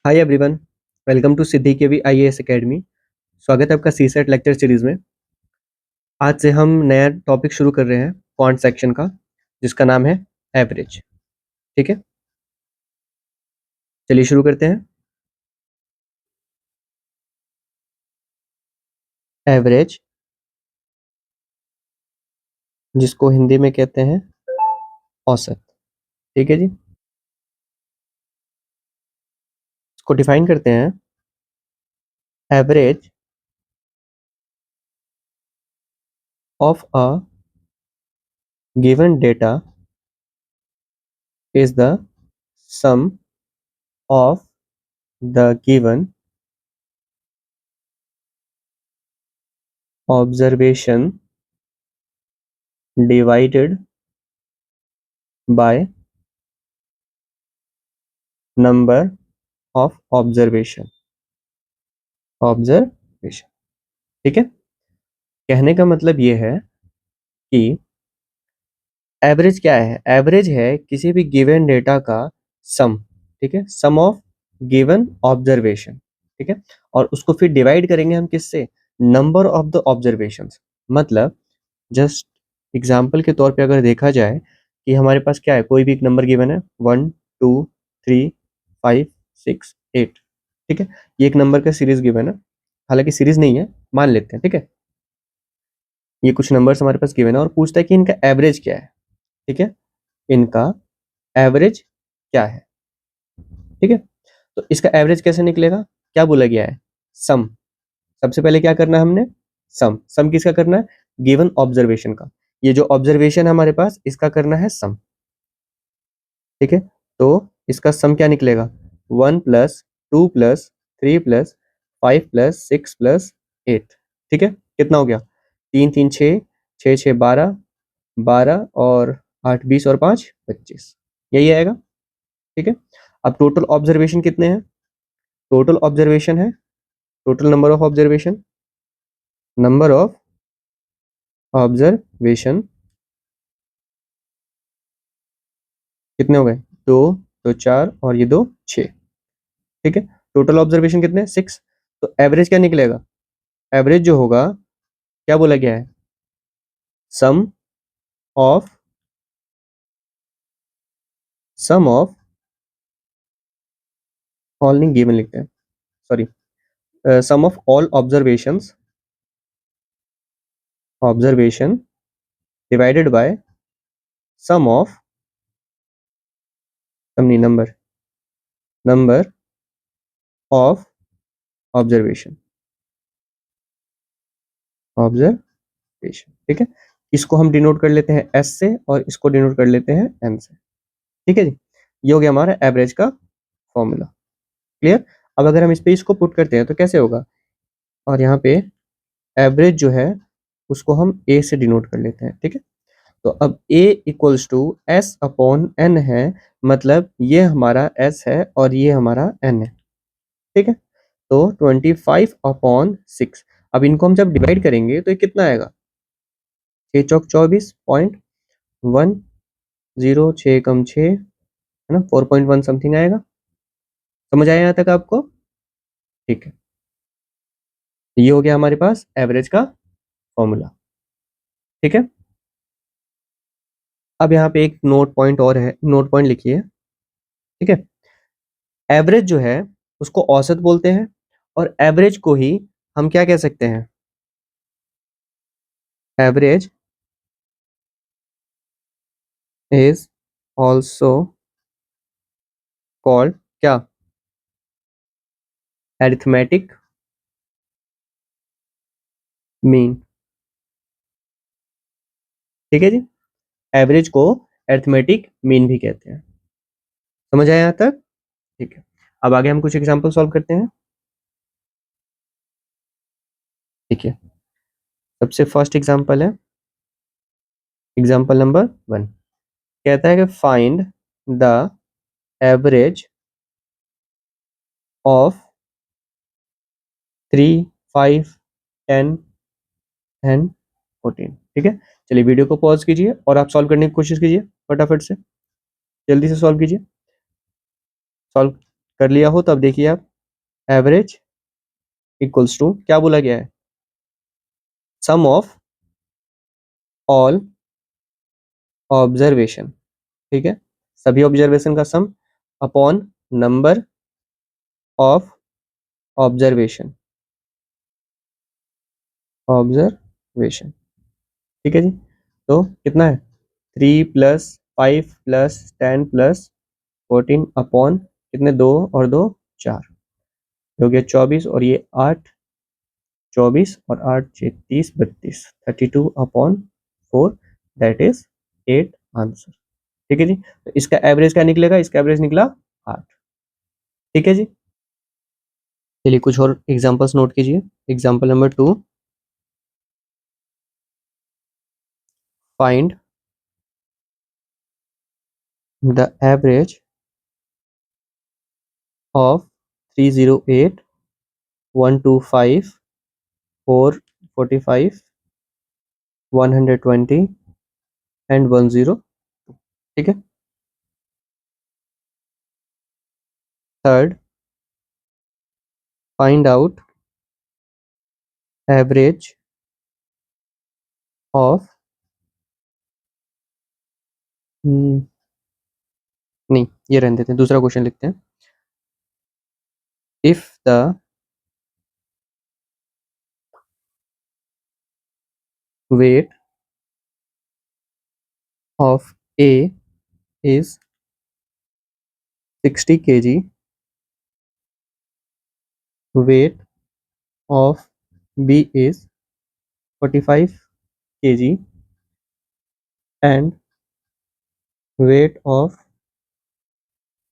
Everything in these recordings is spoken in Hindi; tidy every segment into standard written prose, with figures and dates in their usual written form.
हाय एवरीवन, वेलकम टू सिद्धि के वी आईएएस एकेडमी। स्वागत है आपका सीसेट लेक्चर सीरीज में। आज से हम नया टॉपिक शुरू कर रहे हैं क्वांट सेक्शन का, जिसका नाम है एवरेज। ठीक है, चलिए शुरू करते हैं। एवरेज, जिसको हिंदी में कहते हैं औसत। ठीक है जी, इसको डिफाइन करते हैं। Average of a given data is the sum of the given observation divided by number of observation. ठीक है, कहने का मतलब ये है कि एवरेज क्या है। एवरेज है किसी भी गिवन डेटा का सम। ठीक है, सम ऑफ गिवन ऑब्जर्वेशन। ठीक है, और उसको फिर डिवाइड करेंगे हम किससे, नंबर ऑफ द ऑब्जर्वेशंस। मतलब जस्ट एग्जाम्पल के तौर पे अगर देखा जाए कि हमारे पास क्या है, कोई भी एक नंबर गिवन है 1 2 3 5 6 8। ठीक है, ये एक नंबर का सीरीज गिवन है, हालांकि सीरीज नहीं है, मान लेते हैं। ठीक है, ये कुछ नंबर्स हमारे पास गिवन है और पूछता है कि इनका एवरेज क्या है। ठीक है, इनका एवरेज क्या है। ठीक है, तो इसका एवरेज कैसे निकलेगा, क्या बोला गया है, सम। सबसे पहले क्या करना है हमने, सम। सम किसका करना है, गिवन ऑब्जर्वेशन का। ये जो ऑब्जर्वेशन है हमारे पास, इसका करना है सम। ठीक है, तो इसका सम क्या निकलेगा, 1 + 2 + 3 + 5 + 6 + 8। ठीक है, कितना हो गया, 3 3 6, 6 6 12, 12 और 8 20 और 5 25, यही आएगा। ठीक है, अब टोटल ऑब्जर्वेशन कितने हैं, टोटल ऑब्जर्वेशन है, total number of observation, number of observation कितने हो गए, दो, तो 4 और ये 2 6। ठीक है, टोटल ऑब्जर्वेशन कितने, 6। तो एवरेज क्या निकलेगा, एवरेज जो होगा, क्या बोला गया है, sum of sum of all नहीं, गिवन लिखते हैं, sorry, sum of all observation divided by sum of, sum नहीं, नंबर ऑफ ऑब्जर्वेशन। ठीक है, इसको हम डिनोट कर लेते हैं एस से और इसको डिनोट कर लेते हैं एन से। ठीक है जी, ये हो गया हमारा एवरेज का फॉर्मूला। क्लियर। अब अगर हम इस पे इसको पुट करते हैं तो कैसे होगा, और यहाँ पे एवरेज जो है उसको हम ए से डिनोट कर लेते हैं। ठीक है, तो अब A equals to S upon N है, मतलब ये हमारा एस है और ये हमारा एन है। ठीक है, तो 25/6। अब इनको हम जब डिवाइड करेंगे तो ये कितना आएगा, 6 चौक 24.10, 6 कम 6 है ना, 4.1 समथिंग आएगा। समझ आया यहाँ तक आपको। ठीक है, ये हो गया हमारे पास एवरेज का फॉर्मूला। ठीक है, अब यहाँ पे एक नोट पॉइंट और है, नोट पॉइंट लिखिए। ठीक है, एवरेज जो है उसको औसत बोलते हैं, और एवरेज को ही हम क्या कह सकते हैं, एवरेज इज ऑल्सो कॉल्ड क्या, एरिथमेटिक मीन। ठीक है जी, एवरेज को एरिथमेटिक मीन भी कहते हैं। समझ आया यहाँ तक। ठीक है, अब आगे हम कुछ एग्जांपल सॉल्व करते हैं। ठीक है, सबसे फर्स्ट एग्जांपल है एग्जांपल नंबर 1। कहता है कि find the average of 3 5 10 and 14। ठीक है, चलिए वीडियो को पॉज कीजिए और आप सॉल्व करने की कोशिश कीजिए, फटाफट से जल्दी से सॉल्व कीजिए। सॉल्व कर लिया हो तो अब देखिए आप, एवरेज इक्वल्स टू क्या बोला गया है, सम ऑफ ऑल ऑब्जर्वेशन, ठीक है, सभी ऑब्जर्वेशन का सम upon number of observation, observation, ठीक है जी। तो कितना है, 3 + 5 + 10 + 14 अपॉन कितने, 2 और 2 4, हो गया 24, और ये 8, 24 और 8 6 30 32, 32/4, दैट इज 8 आंसर, ठीक है जी। तो इसका एवरेज क्या निकलेगा, इसका एवरेज निकला 8, ठीक है जी। चलिए कुछ और एग्जांपल्स नोट कीजिए। Example number 2, find the average of 308, 125, 445, 120 and 10, ठीक है। Third, find out average of, नहीं ये रहने देते हैं, दूसरा क्वेश्चन लिखते हैं। If the weight of A is 60 kg, weight of B is 45 kg, and weight of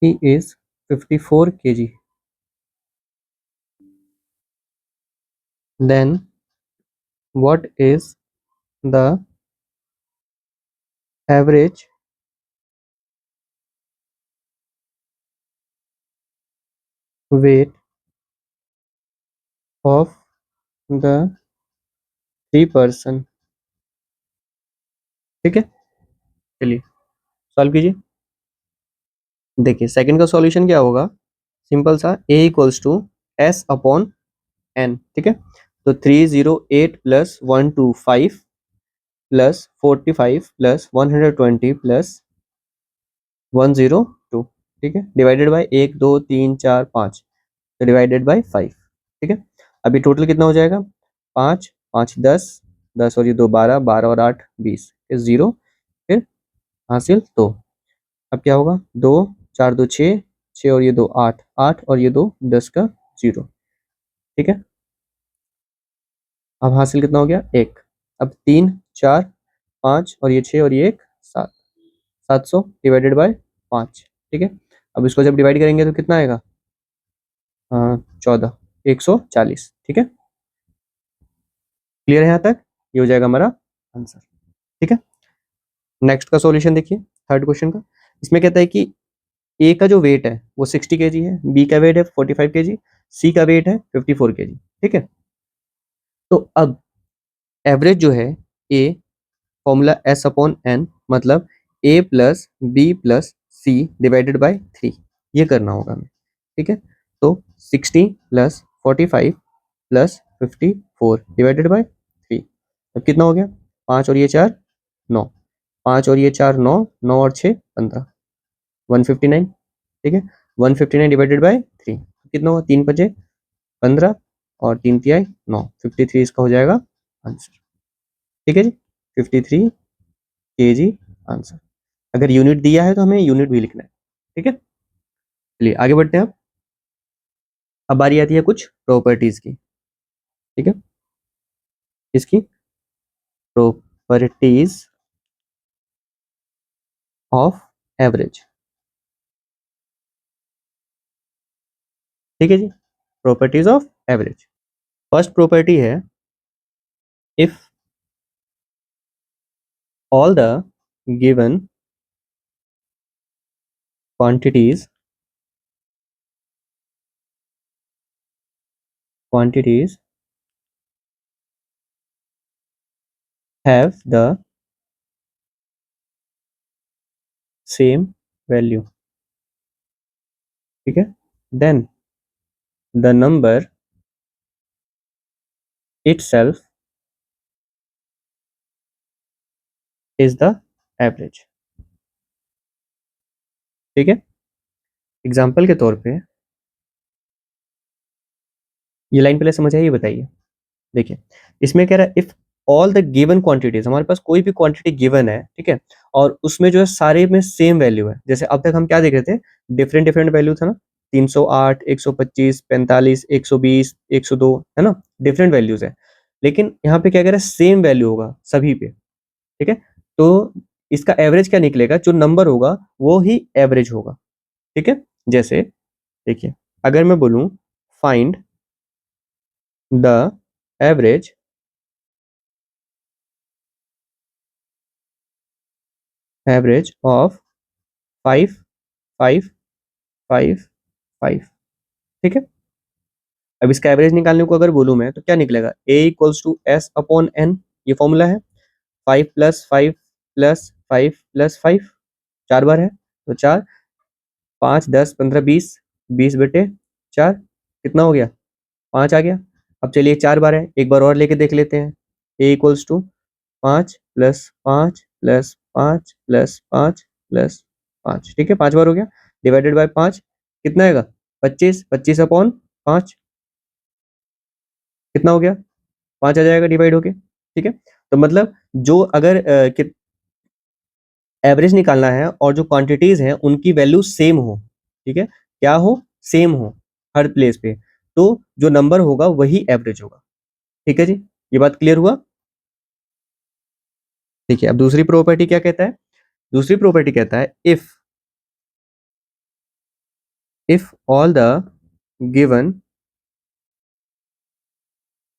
C is 54 kg, then what is the average weight of the three person, ठीक है। चलिए सॉल्व कीजिए। देखिए सेकंड का सॉल्यूशन क्या होगा, सिंपल सा, a equals to s upon n, ठीक है। तो 308 + 125 + 45 + 120 + 102, ठीक है, डिवाइडेड बाय 1 2 3 4 5, तो डिवाइडेड बाय 5, ठीक है। अभी टोटल कितना हो जाएगा, 5 5 10, 10 और ये 2 12, 12 और 8 20, फिर 0, फिर हासिल 2। अब क्या होगा, 2 4 2 6, 6 और ये 2 8, 8 और ये 2 10 का 0, ठीक है। अब हासिल कितना हो गया, 1। अब 3 4 5 और ये 6 और ये 1 7, 700 डिवाइडेड बाय 5, ठीक है। अब इसको जब डिवाइड करेंगे तो कितना आएगा, 14, 140, ठीक है। क्लियर है यहाँ तक, ये हो जाएगा हमारा आंसर, ठीक है। नेक्स्ट का सॉल्यूशन देखिए, थर्ड क्वेश्चन का। इसमें कहता है कि ए का जो वेट है वो 60 केजी है, बी का वेट है 45 केजी, सी का वेट है 54 केजी, ठीक है। तो अब एवरेज जो है, A formula S upon N, मतलब A plus B plus C divided by 3, ये करना होगा हमें, ठीक है। तो 60 + 45 + 54 डिवाइडेड बाय 3, अब कितना हो गया, 5 और ये 4 9, 5 और ये 4 9, 9 और 6 15, 159, ठीक है। 159 डिवाइडेड बाय 3 कितना होगा, 3 5 15 और 3 तिहाई 9, 53 इसका हो जाएगा आंसर, ठीक है जी। 53 केजी आंसर। अगर यूनिट दिया है तो हमें यूनिट भी लिखना है, ठीक है। चलिए आगे बढ़ते हैं। अब बारी आती है कुछ प्रॉपर्टीज की, ठीक है। इसकी प्रॉपर्टीज ऑफ एवरेज, ठीक है जी। Properties of average, first property है, if all the given quantities have the same value, ठीक है। then the number itself is the average। ठीक है, एग्जाम्पल के तौर पे ये लाइन पहले समझ आई, ये बताइए। देखिए, इसमें कह रहा है if all the given quantities, हमारे पास कोई भी क्वांटिटी गिवन है, ठीक है, और उसमें जो है सारे में सेम वैल्यू है। जैसे अब तक हम क्या देख रहे थे, डिफरेंट डिफरेंट वैल्यू था ना, 308, 125, 45, 120, 102, है ना, डिफरेंट वैल्यूज है। लेकिन यहाँ पे क्या कह रहा है, सेम वैल्यू होगा सभी पे। ठीक है, तो इसका एवरेज क्या निकलेगा, जो नंबर होगा वो ही एवरेज होगा। ठीक है, जैसे देखिए, अगर मैं बोलूं फाइंड द एवरेज ऑफ 5, 5, 5, 5। ठीक है, अब इसका एवरेज निकालने को अगर बोलूं मैं, तो क्या निकलेगा, a equals to S upon N, ये फॉर्मूला है। 5 प्लस 5 प्लस 5 प्लस 5, 4 बार है तो 4, 5, 10, 15, 20, 20/4, कितना हो गया, 5 आ गया। अब चलिए 4 बार है, एक बार और लेके देख लेते हैं। a equals to 5 plus 5 plus 5 plus 5 plus 5, ठीक है, 5 बार हो गया, डिवाइडेड बाय 5, कितना आएगा, 25, 25 अपॉन 5, कितना हो गया, 5 आ जाएगा डिवाइड होके। ठीक है, तो मतलब जो अगर एवरेज निकालना है और जो क्वांटिटीज हैं उनकी वैल्यू सेम हो, ठीक है, क्या हो, सेम हो हर प्लेस पे, तो जो नंबर होगा वही एवरेज होगा। ठीक है जी, ये बात क्लियर हुआ। देखिए, अब दूसरी प्रॉपर्टी क्या कहता है, दूसरी प्रॉपर्टी कहता है if all the given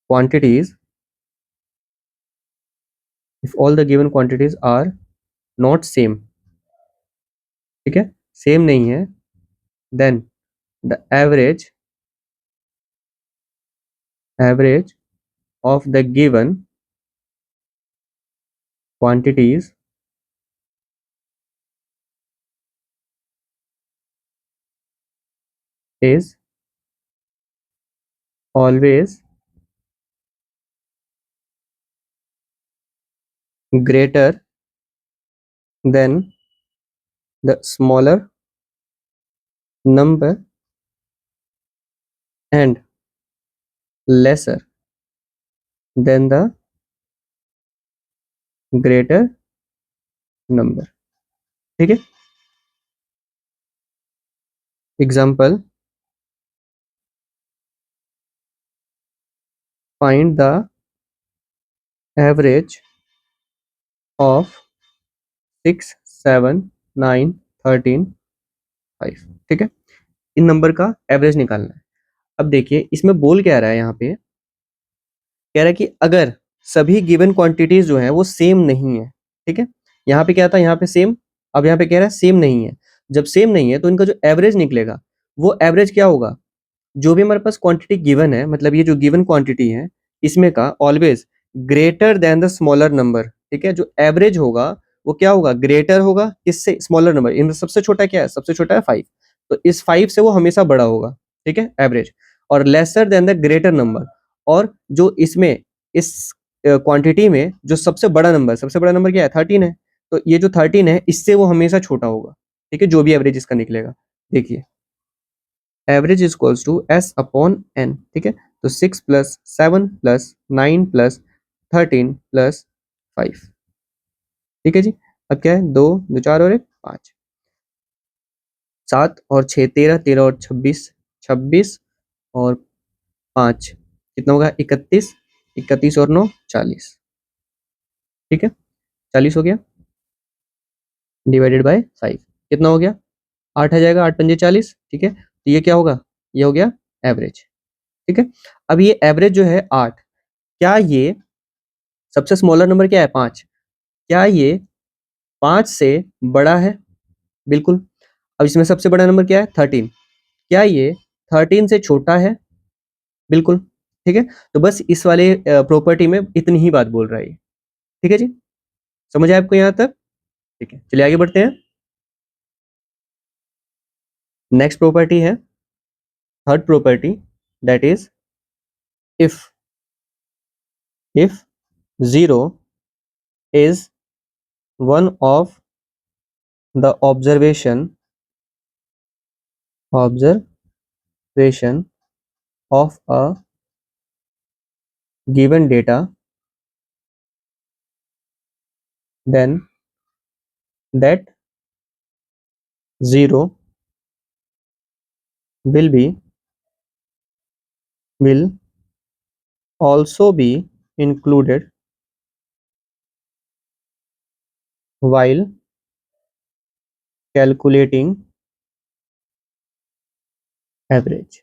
quantities if all the given quantities are not same, ठीक है, सेम नहीं है, then the average of the given quantities is always greater than the smaller number and lesser than the greater number। ठीक है, example, find the average of 6, 7, 9, 13, 5। ठीक है, इन नंबर का एवरेज निकालना है। अब देखिए, इसमें बोल क्या रहा है, यहाँ पे कह रहा है कि अगर सभी गिवन क्वांटिटीज जो है वो सेम नहीं है, ठीक है, यहाँ पे क्या था, यहाँ पे सेम, अब यहाँ पे कह रहा है सेम नहीं है। जब सेम नहीं है तो इनका जो एवरेज निकलेगा वो एवरेज क्या होगा, जो भी हमारे पास क्वांटिटी गिवन है, मतलब ये जो गिवन क्वांटिटी है, इसमें का always greater than the smaller number. ठीक है, जो एवरेज होगा वो क्या होगा, ग्रेटर होगा किससे, स्मॉलर नंबर, इनमें सबसे छोटा क्या है, सबसे छोटा है 5, तो इस 5 से वो हमेशा बड़ा होगा। ठीक है, एवरेज, और lesser than the greater number, और जो इसमें इस क्वांटिटी में जो सबसे बड़ा नंबर क्या है, 13 है, तो ये जो 13 है इससे वो हमेशा छोटा होगा। ठीक है, जो भी एवरेज इसका निकलेगा। देखिए, average is equals to S upon N. ठीक है, तो 6 प्लस 7 प्लस 9 प्लस 13 प्लस 5। ठीक है जी, अब क्या है, 2, 2, 4 और 1, 5, 7 और 6, 13, 13 और 26, 26 और 5, कितना होगा, 31, 31 और 9, 40। ठीक है, 40 हो गया, डिवाइडेड बाय 5, कितना हो गया, 8 आ जाएगा, 8 पंजे 40। ठीक है, तो ये क्या होगा, ये हो गया एवरेज। ठीक है, अब ये एवरेज जो है 8, क्या ये सबसे स्मॉलर नंबर क्या है, 5, क्या ये 5 से बड़ा है, बिल्कुल। अब इसमें सबसे बड़ा नंबर क्या है, 13, क्या ये 13 से छोटा है, बिल्कुल। ठीक है, तो बस इस वाले प्रॉपर्टी में इतनी ही बात बोल रहा है ये। ठीक है जी, समझ आया आपको यहाँ तक। ठीक है, चलिए आगे बढ़ते हैं। नेक्स्ट प्रॉपर्टी है third property, that is if 0 is one of the observation of a given data, then that 0 will also be included while calculating average।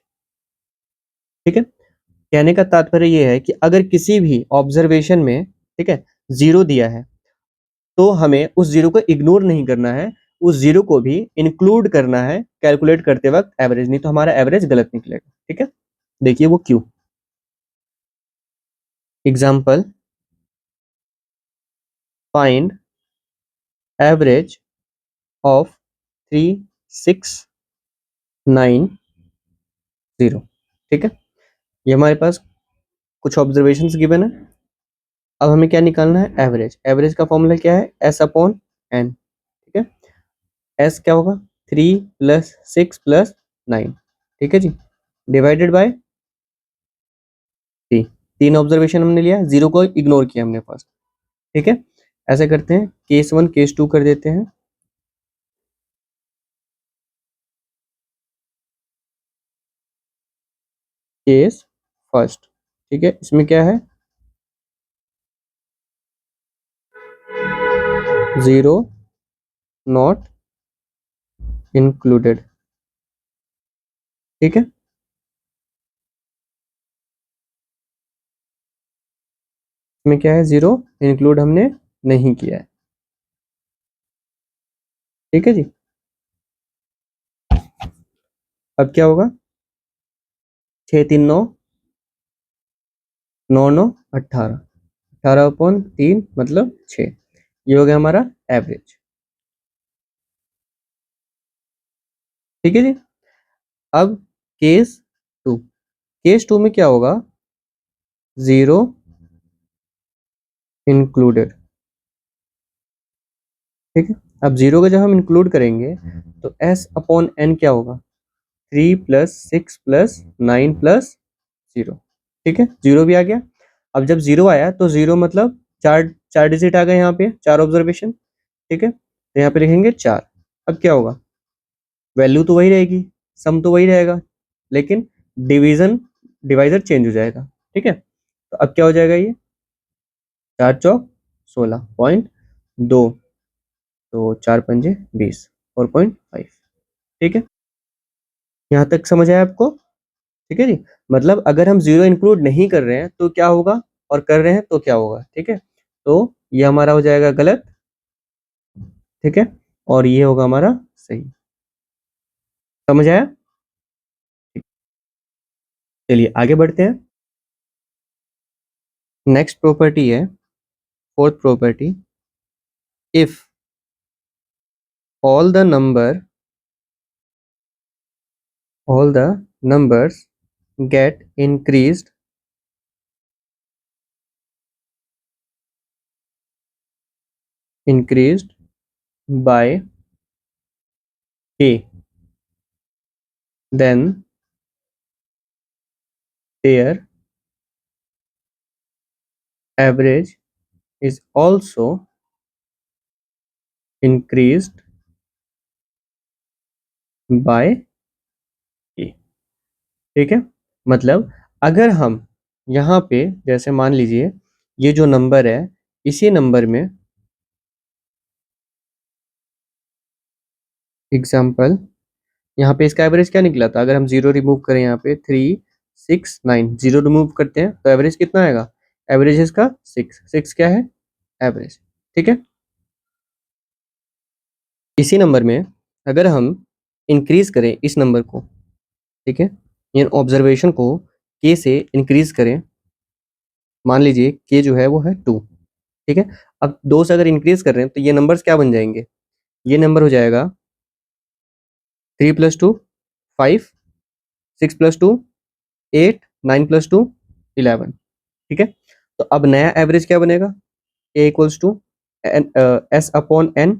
ठीक है, कहने का तात्पर्य यह है कि अगर किसी भी ऑब्जर्वेशन में, ठीक है, जीरो दिया है तो हमें उस जीरो को इग्नोर नहीं करना है, उस जीरो को भी इंक्लूड करना है कैलकुलेट करते वक्त एवरेज, नहीं तो हमारा एवरेज गलत निकलेगा। ठीक है, देखिए वो क्यों। Example, find average of 3690। ठीक है, ये हमारे पास कुछ ऑब्जर्वेशंस गिवन है। अब हमें क्या निकालना है, एवरेज। एवरेज का फॉर्मूला क्या है, एस अपॉन एन। ठीक है, एस क्या होगा, 3 + 6 + 9। ठीक है जी, डिवाइडेड बाय 3। 3 ऑब्जर्वेशन हमने लिया, जीरो को इग्नोर किया हमने फर्स्ट। ठीक है, ऐसे करते हैं, केस 1 केस 2 कर देते हैं। केस फर्स्ट, ठीक है, इसमें क्या है, 0 नॉट इंक्लूडेड। ठीक है, इसमें क्या है, 0 इंक्लूड हमने नहीं किया है। ठीक है जी, अब क्या होगा, 6 3 9 9 9 18, 18/3 मतलब 6। ये हो गया हमारा एवरेज। ठीक है जी, अब केस 2। केस 2 में क्या होगा, 0 इंक्लूडेड। ठीक है, अब 0 का जब हम इंक्लूड करेंगे तो एस अपॉन एन क्या होगा, 3 + 6 + 9 + 0। ठीक है, 0 भी आ गया। अब जब 0 आया तो 0 मतलब चार चार डिजिट आ गए, यहाँ पे 4 ऑब्जर्वेशन। ठीक है, तो यहाँ पे लिखेंगे 4। अब क्या होगा, वैल्यू तो वही रहेगी, सम तो वही रहेगा, लेकिन डिवाइजर चेंज हो जाएगा। ठीक है, तो अब क्या हो जाएगा, ये 4 चौक 16.2, तो 4 पंजे 20, 4.5। ठीक है, यहाँ तक समझ आया आपको। ठीक है जी, मतलब अगर हम 0 इंक्लूड नहीं कर रहे हैं तो क्या होगा, और कर रहे हैं तो क्या होगा। ठीक है, तो ये हमारा हो जाएगा गलत। ठीक है, और ये होगा हमारा सही। समझ आया, चलिए आगे बढ़ते हैं। नेक्स्ट प्रॉपर्टी है, fourth property, if all the numbers get increased by k, then their average is also increased by k। ठीक है, मतलब अगर हम यहाँ पे जैसे मान लीजिए ये जो नंबर है, इसी नंबर में एग्जाम्पल, यहाँ पे इसका एवरेज क्या निकला था, अगर हम 0 रिमूव करें, यहाँ पे 3 6 9, 0 रिमूव करते हैं तो एवरेज कितना आएगा, एवरेज इसका 6। 6 क्या है, एवरेज। ठीक है, इसी नंबर में अगर हम इंक्रीज करें इस नंबर को, ठीक है, ये ऑब्जर्वेशन को के से इंक्रीज करें, मान लीजिए के जो है वो है 2। ठीक है, अब 2 से अगर इंक्रीज कर रहे हैं तो ये नंबर्स क्या बन जाएंगे, ये नंबर हो जाएगा 3 + 2 5, 6 + 2 8, 9 + 2 11, ठीक है। तो अब नया एवरेज क्या बनेगा, a equals to S upon N,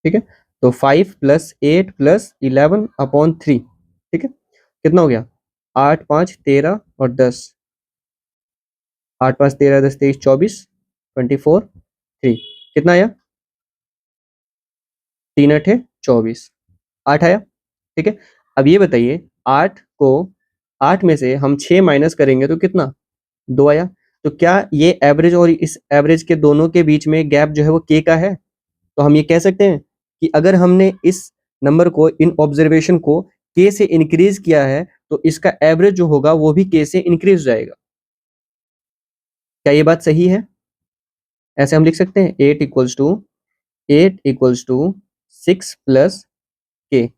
ठीक है। तो 5 + 8 + 11/3, ठीक है। कितना हो गया, 8 5 13 और 10, 8 5 13 10 23 24 24 3, कितना आया, 3 8 24, 8 आया, ठीक है। अब ये बताइए 8 को 8 में से हम 6 माइनस करेंगे तो कितना, 2 आया। तो क्या ये एवरेज और इस एवरेज के दोनों के बीच में गैप जो है वो k का है। तो हम ये कह सकते हैं कि अगर हमने इस नंबर को, इन ऑब्जर्वेशन को k से इंक्रीज किया है तो इसका एवरेज जो होगा वो भी k से इंक्रीज हो जाएगा। क्या ये बात सही है। ऐसे हम लिख सकते हैं 8 = 6 + k,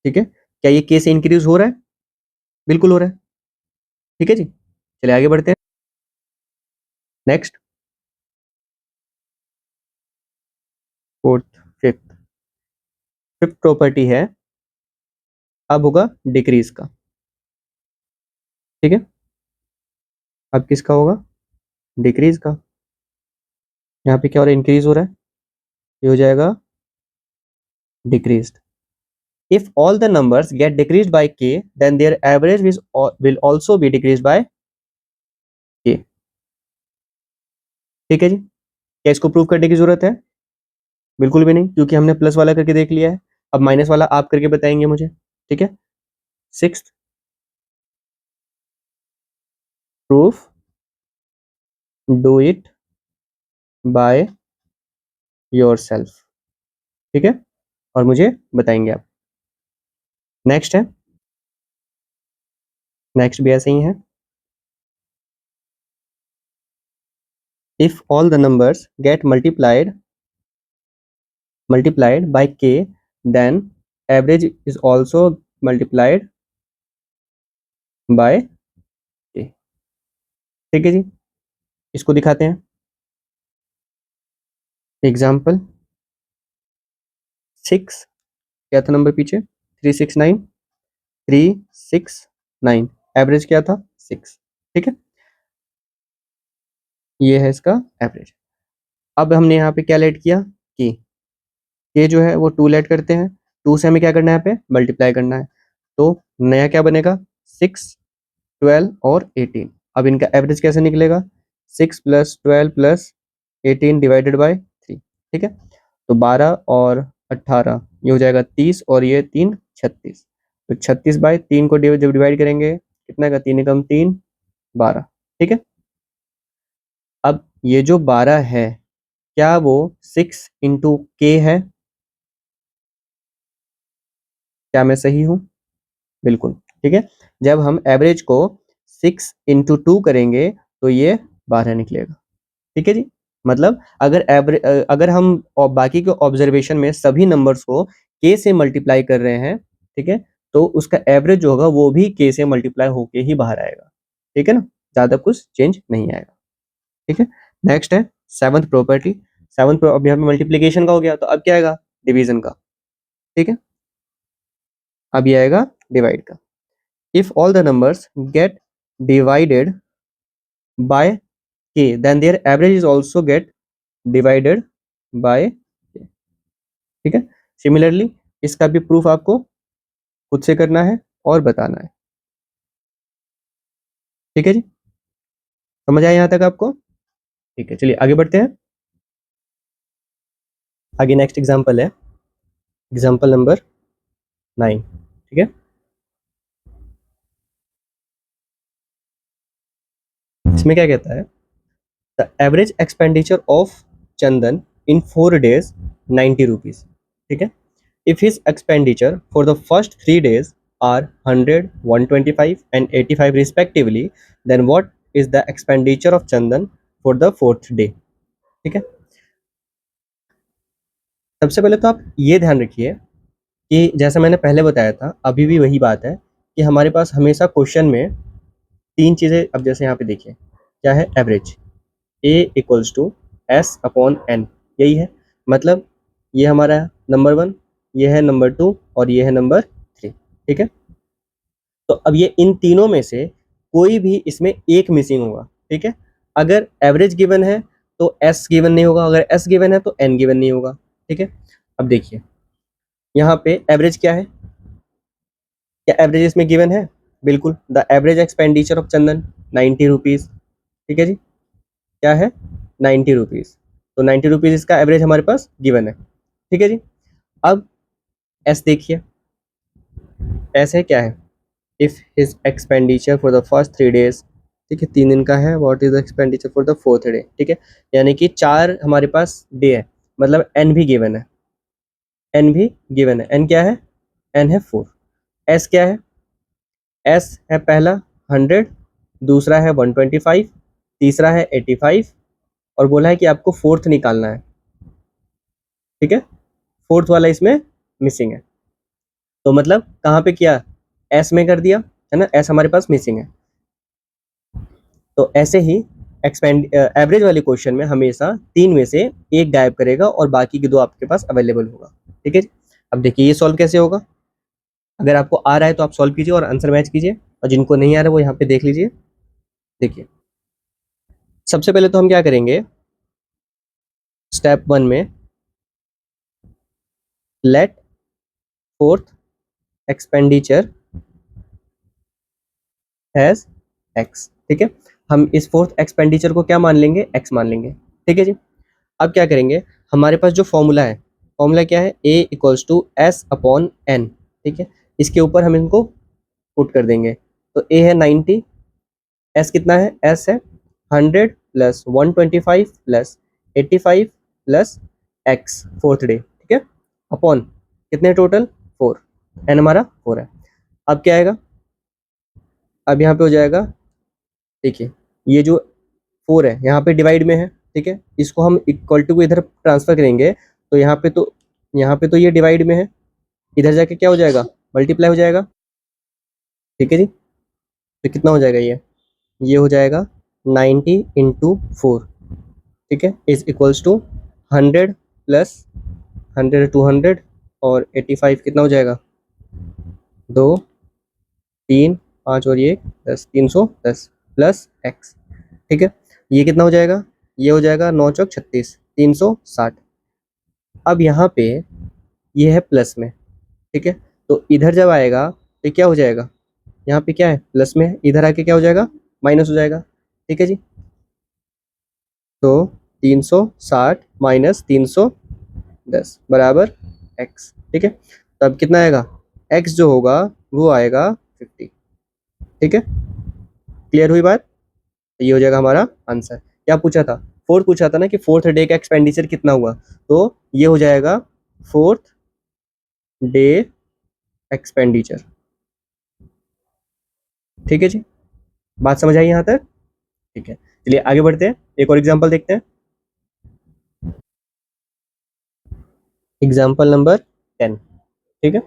ठीक है। क्या ये k से इंक्रीज हो रहा है, बिल्कुल हो रहा है, ठीक है जी। चलिए आगे बढ़ते हैं। Next, fourth, fifth, fifth property है, अब होगा डिक्रीज का, ठीक है। अब किसका होगा, डिक्रीज का। यहाँ पे क्या हो रहा है, इंक्रीज हो रहा है, ये हो जाएगा decreased. If all the numbers get decreased by k, then their average will also be decreased by k, ठीक है जी। क्या इसको प्रूव करने की जरूरत है, बिल्कुल भी नहीं, क्योंकि हमने प्लस वाला करके देख लिया है। अब माइनस वाला आप करके बताएंगे मुझे, ठीक है। Sixth, proof, do it by yourself, ठीक है, और मुझे बताएंगे आप। नेक्स्ट है, नेक्स्ट भी ऐसे ही है। If all the numbers get multiplied by k, then average is also multiplied by k, ठीक है जी। इसको दिखाते हैं, एग्जाम्पल। 6, क्या था नंबर पीछे, 369, 369, एवरेज क्या था 6, ठीक है। ये है इसका एवरेज। अब हमने यहाँ पे क्या लेट किया, के जो है वो 2 लेट करते हैं, 2 से हमें क्या करना है, यहाँ पे मल्टीप्लाई करना है। तो नया क्या बनेगा, 6, 12 और 18। अब इनका एवरेज कैसे निकलेगा, 6 + 12 + 18 डिवाइडेड बाय 3, ठीक है। तो 12 और 18 ये हो जाएगा 30 और ये 3 36। तो 36/3 को जब डिवाइड करेंगे कितना का, 3 एकम 3, 12, ठीक है। अब ये जो 12 है क्या वो 6 इंटू के है, क्या मैं सही हूँ, बिल्कुल, ठीक है। जब हम एवरेज को 6 इंटू 2 करेंगे तो ये 12 निकलेगा, ठीक है जी। मतलब अगर हम बाकी के ऑब्जर्वेशन में सभी नंबर्स को k से मल्टीप्लाई कर रहे हैं, ठीक है, तो उसका एवरेज जो होगा वो भी k से मल्टीप्लाई होके ही बाहर आएगा, ठीक है ना, ज्यादा कुछ चेंज नहीं आएगा, ठीक है। नेक्स्ट है सेवंथ प्रॉपर्टी। सेवंथ, अभी हमें मल्टीप्लीकेशन का हो गया, तो अब क्या आएगा, डिवीजन का, ठीक है। अब ये आएगा डिवाइड का। If all the numbers gate divided by k, then their average is also get divided by k, ठीक है। सिमिलरली इसका भी प्रूफ आपको खुद से करना है और बताना है, ठीक है जी। समझ आया यहाँ तक आपको, ठीक है। चलिए आगे बढ़ते हैं। आगे नेक्स्ट एग्जांपल है, एग्जांपल नंबर 9, ठीक है। इसमें क्या कहता है, the average expenditure of Chandan in 4 days 90 rupees, ठीक है। If his expenditure for the first 3 days are 100, 125 and 85 respectively, then what is the expenditure of Chandan for the 4th day, ठीक है। सबसे पहले तो आप ये ध्यान रखिए कि जैसा मैंने पहले बताया था, अभी भी वही बात है कि हमारे पास हमेशा क्वेश्चन में 3 चीज़ें, अब जैसे यहाँ पे देखिए क्या है, एवरेज, A = S/N, यही है। मतलब ये हमारा नंबर 1, ये है नंबर 2 और ये है नंबर 3, ठीक है। तो अब ये इन तीनों में से कोई भी इसमें एक मिसिंग होगा, ठीक है। अगर एवरेज गिवन है तो एस गिवन नहीं होगा, अगर एस गिवन है तो एन गिवन नहीं होगा, ठीक है। अब देखिए यहाँ पे एवरेज क्या है, क्या एवरेज इसमें गिवन है? बिल्कुल, the average expenditure of Chandan 90 rupees, ठीक है जी। क्या है? 90 रुपीज़। तो 90 रुपीज़ इसका एवरेज हमारे पास गिवन है, ठीक है जी। अब एस देखिए, एस है क्या है, if his expenditure for the first 3 days, ठीक है, 3 दिन का है, what is the expenditure for the 4th day, ठीक है। यानी कि 4 हमारे पास डे है, मतलब एन भी गिवन है, एन भी गिवन है। एन क्या है? एन है 4। एस क्या है? एस है पहला 100, दूसरा है 125, तीसरा है 85 और बोला है कि आपको 4th निकालना है, ठीक है। 4th वाला इसमें मिसिंग है, तो मतलब कहाँ पे किया? एस में कर दिया, है ना, एस हमारे पास मिसिंग है। तो ऐसे ही एवरेज वाले क्वेश्चन में हमेशा 3 में से एक गायब करेगा और बाकी के 2 आपके पास अवेलेबल होगा, ठीक है। अब देखिए ये सॉल्व कैसे होगा। अगर आपको आ रहा है तो आप सॉल्व कीजिए और आंसर मैच कीजिए, और जिनको नहीं आ रहा है वो यहाँ पे देख लीजिए। देखिए सबसे पहले तो हम क्या करेंगे, स्टेप 1 में late 4th expenditure has x, ठीक है। हम इस 4th एक्सपेंडिचर को क्या मान लेंगे? एक्स मान लेंगे, ठीक है जी। अब क्या करेंगे, हमारे पास जो फॉर्मूला है, फॉर्मूला क्या है? A equals to S upon N, ठीक है। इसके ऊपर हम इनको पुट कर देंगे, तो ए है 90, एस कितना है? एस है 100 plus 125 plus 85 plus x 4th day, ठीक है, अपॉन कितने टोटल? 4, एन हमारा 4 है। अब क्या आएगा? अब यहाँ पे हो जाएगा, देखिए ये जो 4 है यहाँ पे डिवाइड में है, ठीक है, इसको हम इक्वल टू को इधर ट्रांसफर करेंगे, तो यहाँ पे तो ये डिवाइड में है, इधर जाके क्या हो जाएगा? मल्टीप्लाई हो जाएगा, ठीक है जी। तो कितना हो जाएगा ये हो जाएगा 90 इंटू 4, ठीक है, इज इक्वल्स टू 100 प्लस 100 200 और 85 कितना हो जाएगा? 2 3 5 और ये 10, 310 प्लस एक्स, ठीक है। ये कितना हो जाएगा? ये हो जाएगा 9 चौक 36, 360। अब यहाँ पे ये है प्लस में, ठीक है, तो इधर जब आएगा तो क्या हो जाएगा? यहाँ पे क्या है? प्लस में है, इधर आके क्या हो जाएगा? माइनस हो जाएगा, ठीक है जी। तो 360 माइनस 310 बराबर एक्स, ठीक है। तो अब कितना आएगा? एक्स जो होगा वो आएगा 50, ठीक है। क्लियर हुई बात? तो ये हो जाएगा हमारा आंसर। क्या पूछा था? 4th पूछा था ना कि 4th डे का एक्सपेंडिचर कितना हुआ, तो ये हो जाएगा 4th डे एक्सपेंडिचर, ठीक है जी। बात समझ आई यहाँ तक? ठीक है, चलिए आगे बढ़ते हैं, एक और एग्जांपल देखते हैं। एग्जांपल नंबर 10, ठीक है।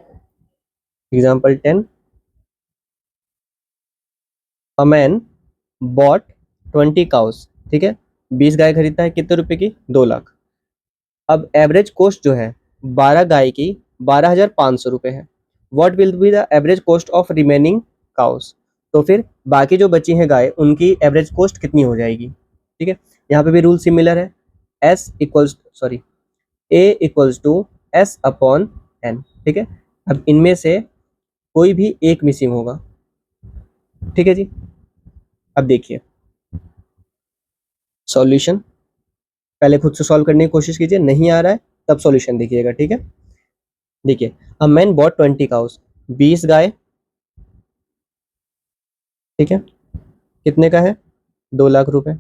Example 10, a man bot 20 cows, ठीक है, 20 गाय खरीदता है, कितने रुपए की? 2 लाख। अब एवरेज कॉस्ट जो है 12 गाय की 12,500 रुपये है। What will be the average cost of remaining cows? तो फिर बाकी जो बची हैं गाय उनकी एवरेज कॉस्ट कितनी हो जाएगी, ठीक है। यहाँ पे भी रूल सिमिलर है, S equals sorry A equals to S upon N, ठीक है। अब इनमें से कोई भी एक मिसिंग होगा, ठीक है जी। अब देखिए सॉल्यूशन, पहले खुद से सॉल्व करने की कोशिश कीजिए, नहीं आ रहा है तब सॉल्यूशन देखिएगा, ठीक है। देखिए अ मैन बॉट 20 काउस, 20 गाय, ठीक है, कितने का है? 2 लाख रुपए,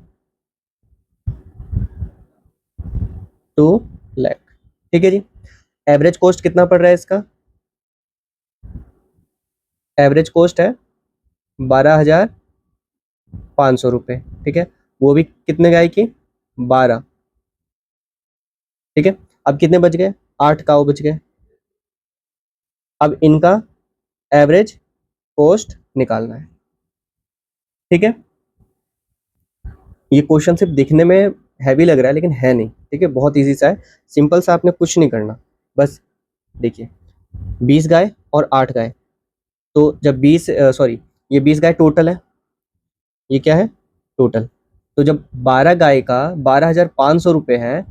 2 लाख, ठीक है जी। एवरेज कॉस्ट कितना पड़ रहा है इसका? एवरेज कॉस्ट है 12,500 रुपये, ठीक है, वो भी कितने गाय की? 12, ठीक है। अब कितने बच गए? 8 काऊ बच गए। अब इनका एवरेज कॉस्ट निकालना है, ठीक है। ये क्वेश्चन सिर्फ दिखने में हैवी लग रहा है लेकिन है नहीं, ठीक है, बहुत इजी सा है, सिंपल सा, आपने कुछ नहीं करना, बस देखिए 20 गाय और 8 गाय, तो जब 20 सॉरी ये 20 गाय टोटल है, ये क्या है टोटल। तो जब 12 गाय का 12,500 रुपये है,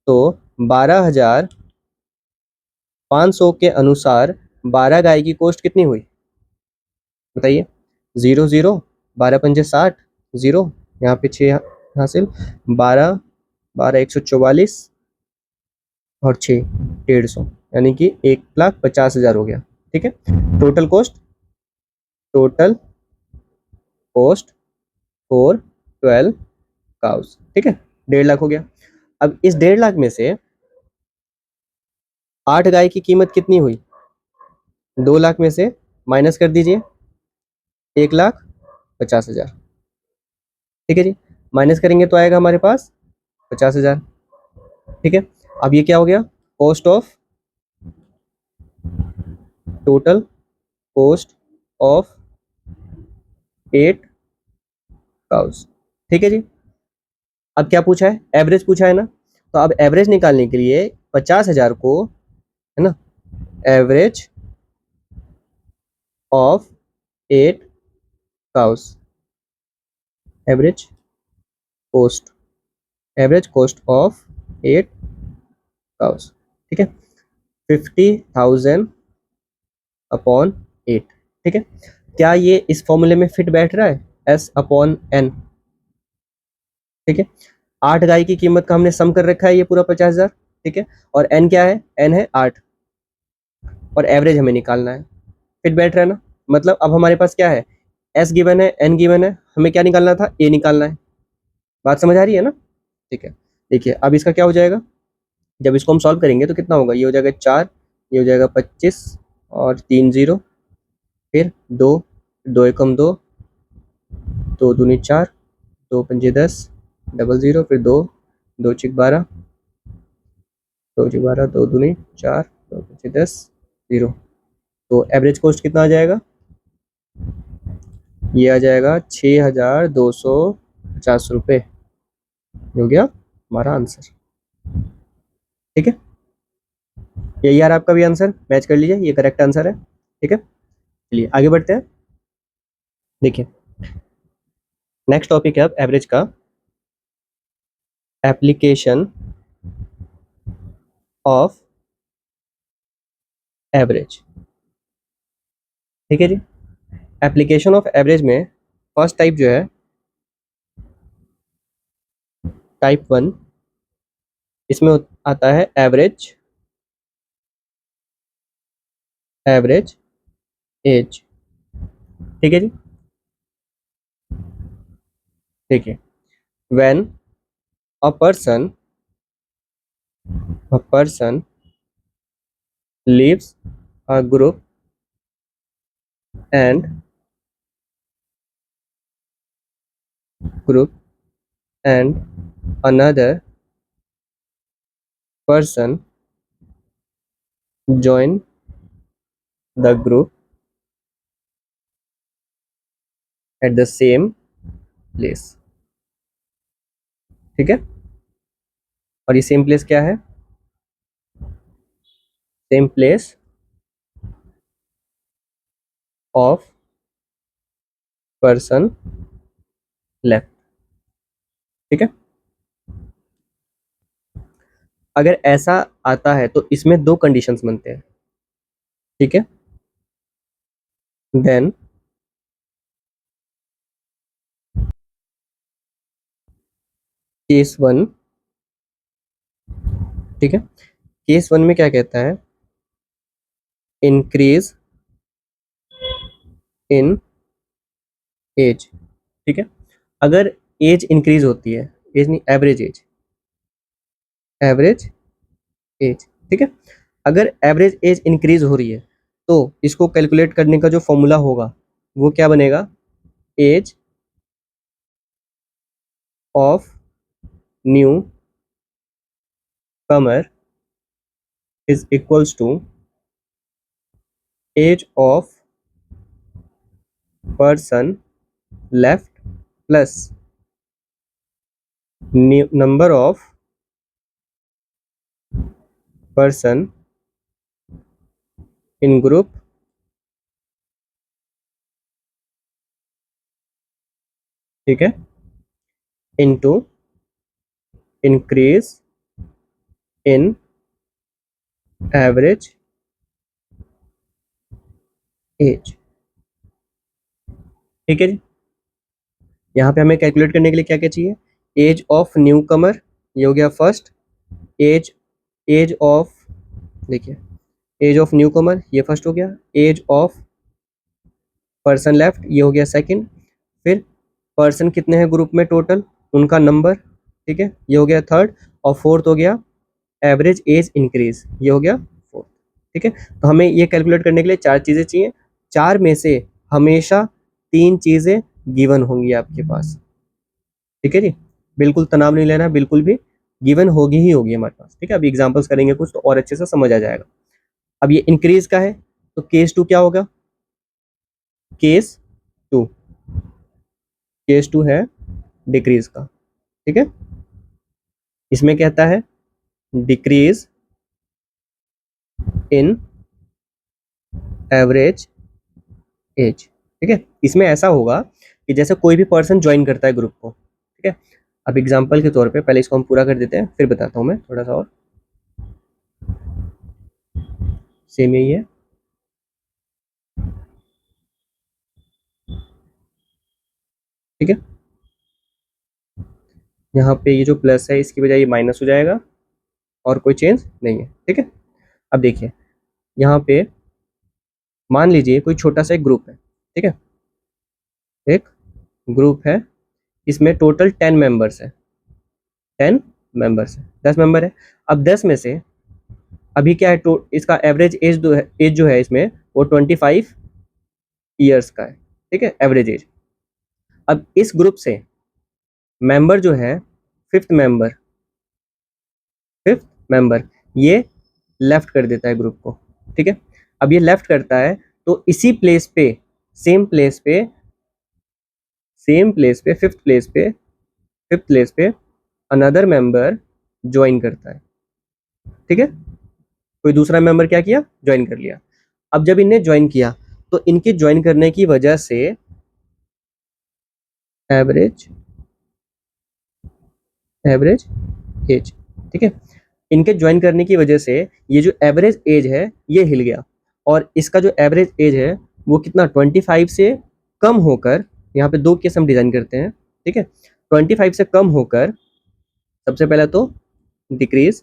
तो 12,500 के अनुसार 12 गाय की कॉस्ट कितनी हुई बताइए। 0 0, 12 पंजे 60, 0, यहाँ पे 6 हासिल, 12 12 144 और 6 150, यानी कि 1,50,000 हो गया। ठीक है, टोटल कॉस्ट फॉर 12 काउस। ठीक है, 1,50,000 हो गया। अब इस 1,50,000 में से 8 गाय की कीमत कितनी हुई, 2,00,000 में से माइनस कर दीजिए 1,50,000। ठीक है जी, माइनस करेंगे तो आएगा हमारे पास 50,000। ठीक है, अब ये क्या हो गया, cost of total cost of 8 cows. ठीक है जी, अब क्या पूछा है, एवरेज पूछा है ना। तो अब एवरेज निकालने के लिए 50,000 को, है ना, average of 8 cows, average cost, average cost of 8 cows. ठीक है, 50,000 अपॉन 8। ठीक है, क्या ये इस फॉर्मूले में फिट बैठ रहा है, S अपॉन N। ठीक है, 8 गाय की कीमत का हमने सम कर रखा है, ये पूरा 50,000। ठीक है, और N क्या है, N है 8, और एवरेज हमें निकालना है। फिट बैठ रहा है ना, मतलब अब हमारे पास क्या है, S गिवन है, N गिवन है, हमें क्या निकालना था, A निकालना है। बात समझ आ रही है ना। ठीक है, देखिए अब इसका क्या हो जाएगा, जब इसको हम सॉल्व करेंगे तो कितना होगा, ये हो जाएगा 4, ये हो जाएगा 25 और 3 0, फिर 2, 2 एकम 2, 2 दूनी 4, 2 पंजे 10, डबल 0, फिर 2, 2 चिक 12, 2 चिक 12, 2 दूनी 4, 2 पंजे 10, 0। तो एवरेज कॉस्ट कितना आ जाएगा, ये आ जाएगा 6,250 रुपये। हो गया हमारा आंसर। ठीक है, ये यार आपका भी आंसर मैच कर लीजिए, ये करेक्ट आंसर है। ठीक है, चलिए आगे बढ़ते हैं। देखिए नेक्स्ट टॉपिक है अब एवरेज का, एप्लीकेशन ऑफ एवरेज। ठीक है जी, एप्लीकेशन ऑफ एवरेज में फर्स्ट टाइप जो है टाइप 1, इसमें आता है एवरेज, एवरेज एज। ठीक है जी, देखिए when a person leaves a and group and another person join the group at the same place। ठीक है, और ये सेम प्लेस क्या है, same place of person left. ठीक है, अगर ऐसा आता है तो इसमें दो कंडीशंस बनते हैं। ठीक है, देन केस 1, ठीक है, केस 1 में क्या कहता है, इंक्रीज इन एज। ठीक है, अगर एज इंक्रीज होती है, एज नहीं एवरेज एज, एवरेज एज। ठीक है, अगर एवरेज एज इंक्रीज हो रही है तो इसको कैलकुलेट करने का जो फॉर्मूला होगा वो क्या बनेगा, age of new comer is equals to age of person left plus number of person in group ठीक है, into increase in average age. ठीक है जी, यहाँ पे हमें कैलकुलेट करने के लिए क्या क्या चाहिए, एज ऑफ न्यू कमर, ये हो गया फर्स्ट, एज एज ऑफ, देखिए एज ऑफ न्यू कमर ये फर्स्ट हो गया, एज ऑफ पर्सन लेफ्ट ये हो गया सेकंड, फिर पर्सन कितने हैं ग्रुप में टोटल, उनका नंबर, ठीक है ये हो गया थर्ड, और फोर्थ हो गया एवरेज एज इंक्रीज, ये हो गया फोर्थ। ठीक है, तो हमें ये कैलकुलेट करने के लिए चार चीज़ें चाहिए, चार में से हमेशा तीन चीज़ें गिवन होंगी आपके पास। ठीक है जी, बिल्कुल तनाव नहीं लेना, बिल्कुल भी गिवन होगी ही होगी हमारे पास। ठीक है, अभी एग्जांपल्स करेंगे कुछ तो और अच्छे से समझ आ जाएगा। अब ये इंक्रीज का है तो केस टू क्या होगा, केस टू, केस टू है डिक्रीज का। ठीक है, इसमें कहता है डिक्रीज इन एवरेज एज। ठीक है, इसमें ऐसा होगा कि जैसे कोई भी पर्सन ज्वाइन करता है ग्रुप को, ठीक है, अब एग्जांपल के तौर पे पहले इसको हम पूरा कर देते हैं फिर बताता हूँ मैं थोड़ा सा, और सेम यही है। ठीक है, यहाँ पे ये जो प्लस है इसकी बजाय ये माइनस हो जाएगा और कोई चेंज नहीं है। ठीक है, अब देखिए यहाँ पे मान लीजिए कोई छोटा सा एक ग्रुप है। ठीक है, एक ग्रुप है, इसमें टोटल 10 मेंबर्स है, 10 मेंबर्स है, 10 मेंबर है। अब 10 में से अभी क्या है, इसका एवरेज एज जो है इसमें वो 25 ईयर्स का है। ठीक है, एवरेज एज। अब इस ग्रुप से मेंबर जो है फिफ्थ मेंबर ये लेफ्ट कर देता है ग्रुप को। ठीक है, अब ये लेफ्ट करता है तो इसी प्लेस पे, सेम प्लेस पे, फिफ्थ प्लेस पे अनदर मेंबर ज्वाइन करता है। ठीक है, कोई दूसरा मेंबर क्या किया, ज्वाइन कर लिया। अब जब इनने ज्वाइन किया तो इनके ज्वाइन करने की वजह से एवरेज एज, ठीक है, इनके ज्वाइन करने की वजह से ये जो एवरेज एज है ये हिल गया, और इसका जो एवरेज एज है वो कितना 25 से कम होकर, यहाँ पे दो केस हम डिजाइन करते हैं। ठीक है, 25 से कम होकर सबसे पहले तो डिक्रीज,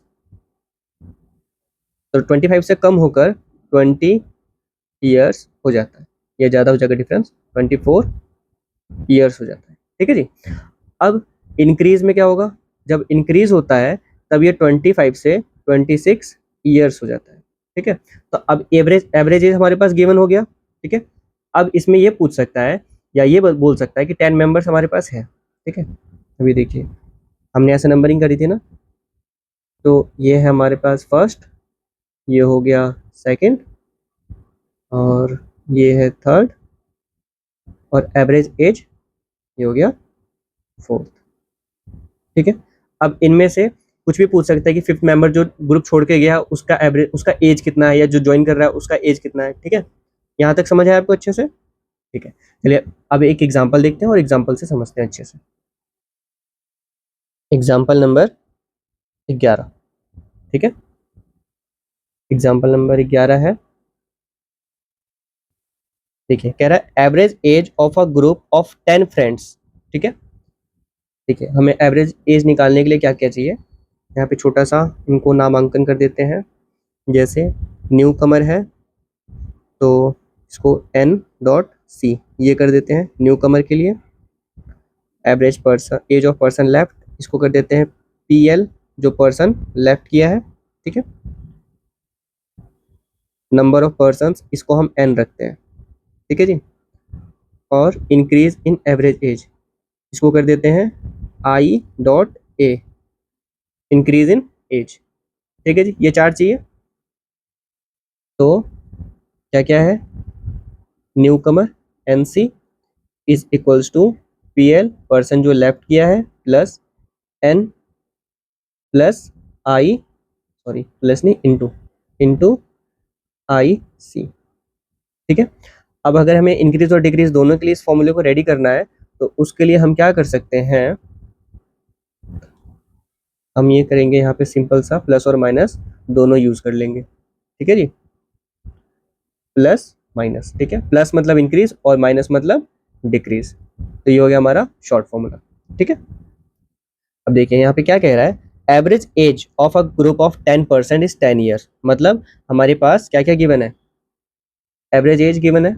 तो 25 से कम होकर 20 ईयर्स हो जाता है, ये ज़्यादा हो जाएगा डिफरेंस, 24 ईयर्स हो जाता है। ठीक है जी, अब इंक्रीज में क्या होगा, जब इंक्रीज होता है तब ये 25 से 26 ईयर्स हो जाता है। ठीक है, तो अब एवरेज एज हमारे पास गिवन हो गया। ठीक है, अब इसमें ये पूछ सकता है या ये बोल सकता है कि 10 मेंबर्स हमारे पास है। ठीक है, अभी देखिए हमने ऐसे नंबरिंग करी थी ना, तो ये है हमारे पास फर्स्ट, ये हो गया सेकंड, और ये है थर्ड, और एवरेज एज ये हो गया फोर्थ। ठीक है, अब इनमें से कुछ भी पूछ सकता है कि फिफ्थ मेंबर जो ग्रुप छोड़ के गया उसका एवरेज, उसका एज कितना है, या जो ज्वाइन कर रहा है उसका एज कितना है। ठीक है, यहाँ तक समझ आया आपको अच्छे से। ठीक है, चलिए अब एक एग्जांपल देखते हैं और एग्जांपल से समझते हैं अच्छे से। Example number 11। ठीक है, एग्जांपल नंबर 11 है, देखिए कह रहा है average age of a group of 10 friends. ठीक है, ठीक है, हमें एवरेज एज निकालने के लिए क्या क्या चाहिए, यहाँ पे छोटा सा इनको नामांकन कर देते हैं। जैसे न्यू कमर है तो इसको N.C ये कर देते हैं न्यू कमर के लिए। Average person, age of person left, इसको कर देते हैं PL जो पर्सन लेफ्ट किया है। ठीक है, नंबर ऑफ पर्सन्स इसको हम N रखते हैं। ठीक है जी, और इंक्रीज इन एवरेज एज इसको कर देते हैं I.A इंक्रीज इन एज। ठीक है जी, ये चार चाहिए। तो क्या क्या है, new comer NC is equals to PL person जो लेफ्ट किया है plus N plus I, sorry plus नहीं, इंटू IC। ठीक है, अब अगर हमें इंक्रीज और डिक्रीज दोनों के लिए इस फॉर्मूले को रेडी करना है तो उसके लिए हम क्या कर सकते हैं, हम ये करेंगे यहाँ पे सिंपल सा प्लस और माइनस दोनों यूज कर लेंगे, ठीक है जी, प्लस माइनस, ठीक है, प्लस मतलब इंक्रीज और माइनस मतलब डिक्रीज। तो ये हो गया हमारा शॉर्ट फॉर्मूला, ठीक है। अब देखिए यहाँ पे क्या कह रहा है, average age of a group of 10% is 10 years, मतलब हमारे पास क्या क्या गिवन है, एवरेज एज गिवन है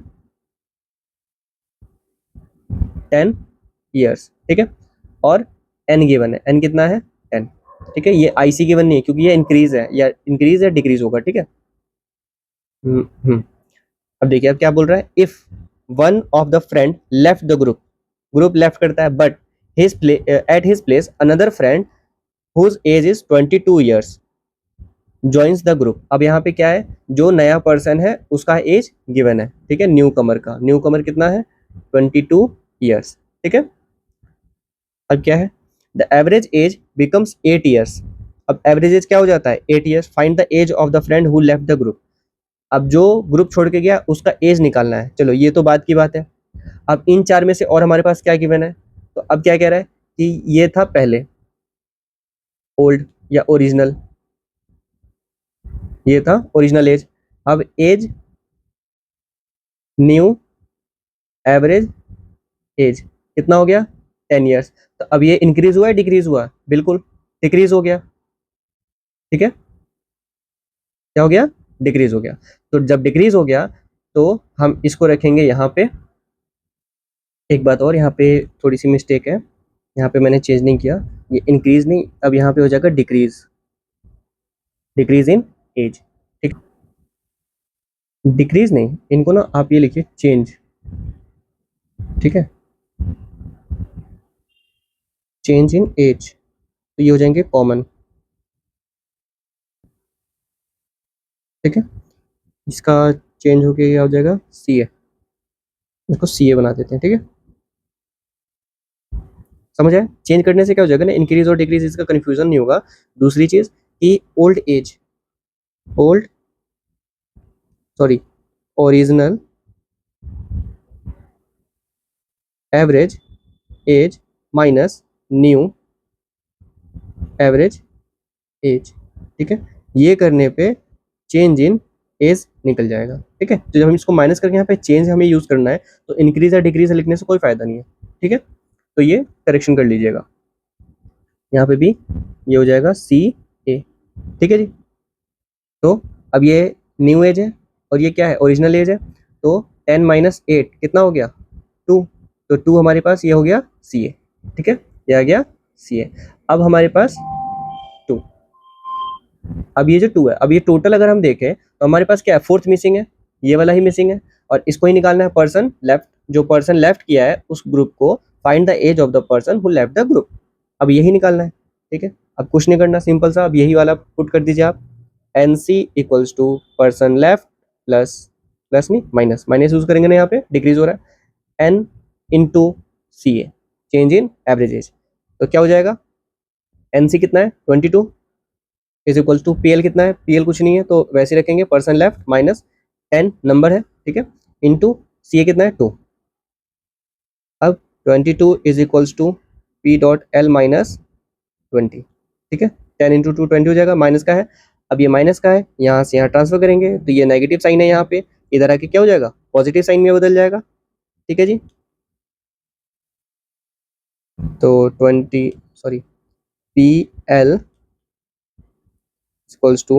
10 ईयर्स, ठीक है, और एन गिवन है, एन कितना है 10, ठीक है। ये आईसी गिवन नहीं है क्योंकि ये इंक्रीज है, या इंक्रीज या डिक्रीज होगा, ठीक है। हम्म। अब देखिए अब क्या बोल रहा है, if one of the friend left the group, group left करता है, but his at his place another friend whose age is 22 years joins the group. अब यहाँ पे क्या है, जो नया पर्सन है उसका एज गिवन है, ठीक है, न्यू कमर का, न्यू कमर कितना है 22 ईयर्स, ठीक है। अब क्या है, the average age becomes 8 years, अब एवरेज एज क्या हो जाता है 8 years, find the age of the friend who left the group. अब जो ग्रुप छोड़ के गया उसका एज निकालना है, चलो ये तो बात की बात है। अब इन चार में से और हमारे पास क्या गिवन है, तो अब क्या कह रहा है कि ये था पहले ओल्ड या ओरिजिनल, ये था ओरिजिनल एज, अब एज न्यू एवरेज एज कितना हो गया 10 ईयर्स। तो अब ये इंक्रीज हुआ है डिक्रीज हुआ, बिल्कुल डिक्रीज हो गया, ठीक है, क्या हो गया डिक्रीज हो गया। तो जब डिक्रीज हो गया तो हम इसको रखेंगे यहाँ पे। एक बात और, यहाँ पे थोड़ी सी मिस्टेक है, यहाँ पे मैंने चेंज नहीं किया, ये इंक्रीज नहीं, अब यहाँ पे हो जाएगा डिक्रीज, डिक्रीज इन एज, ठीक, डिक्रीज नहीं, इनको ना आप ये लिखिए चेंज, ठीक है, चेंज इन एज, तो ये हो जाएंगे कॉमन, ठीक है। इसका चेंज होके ये हो जाएगा सी ए, इसको सी ए बना देते हैं, ठीक है, समझ आया, चेंज करने से क्या हो जाएगा ना, इंक्रीज और डिक्रीज, इसका कंफ्यूजन नहीं होगा। दूसरी चीज कि old age, old sorry original average age minus new average age, ठीक है, ये करने पे चेंज इन एज निकल जाएगा, ठीक है। तो जब हम इसको माइनस करके यहाँ पे चेंज हमें यूज करना है, तो इंक्रीज या डिक्रीज लिखने से कोई फायदा नहीं है, ठीक है, तो ये करेक्शन कर लीजिएगा, यहाँ पे भी ये हो जाएगा सी ए, ठीक है जी। तो अब ये न्यू एज है और ये क्या है ओरिजिनल एज है, तो 10 - 8 कितना हो गया 2, तो 2 हमारे पास ये हो गया सी ए, ठीक है, ये आ गया सी ए। अब हमारे पास 2, अब ये जो 2 है, अब ये टोटल अगर हम देखें तो हमारे पास क्या है, फोर्थ मिसिंग है, ये वाला ही मिसिंग है, और इसको ही निकालना है पर्सन लेफ्ट, जो पर्सन लेफ्ट किया है उस ग्रुप को, find the age of the person who left the group, अब यही निकालना है, ठीक है। अब कुछ नहीं करना, सिंपल सा, अब यही वाला पुट कर दीजिए आप, N C equals to person left plus, plus नहीं माइनस, माइनस यूज करेंगे ना, यहाँ पे डिक्रीज हो रहा है, N into C A, change in average age, तो क्या हो जाएगा, एन सी कितना है 22 is equal to P L कितना है, पी एल कुछ नहीं है तो वैसे ही रखेंगे, पर्सन लेफ्ट माइनस 10 नंबर है, ठीक है, इंटू सी ए कितना है 2, अब 22 is equals to P dot L minus 20, ठीक है, 10 × 2 20 हो जाएगा, माइनस का है, अब ये माइनस का है, यहाँ से यहाँ ट्रांसफर करेंगे तो ये नेगेटिव साइन है, यहाँ पे इधर आके क्या हो जाएगा पॉजिटिव साइन में बदल जाएगा, ठीक है जी। तो पी एल इक्वल्स टू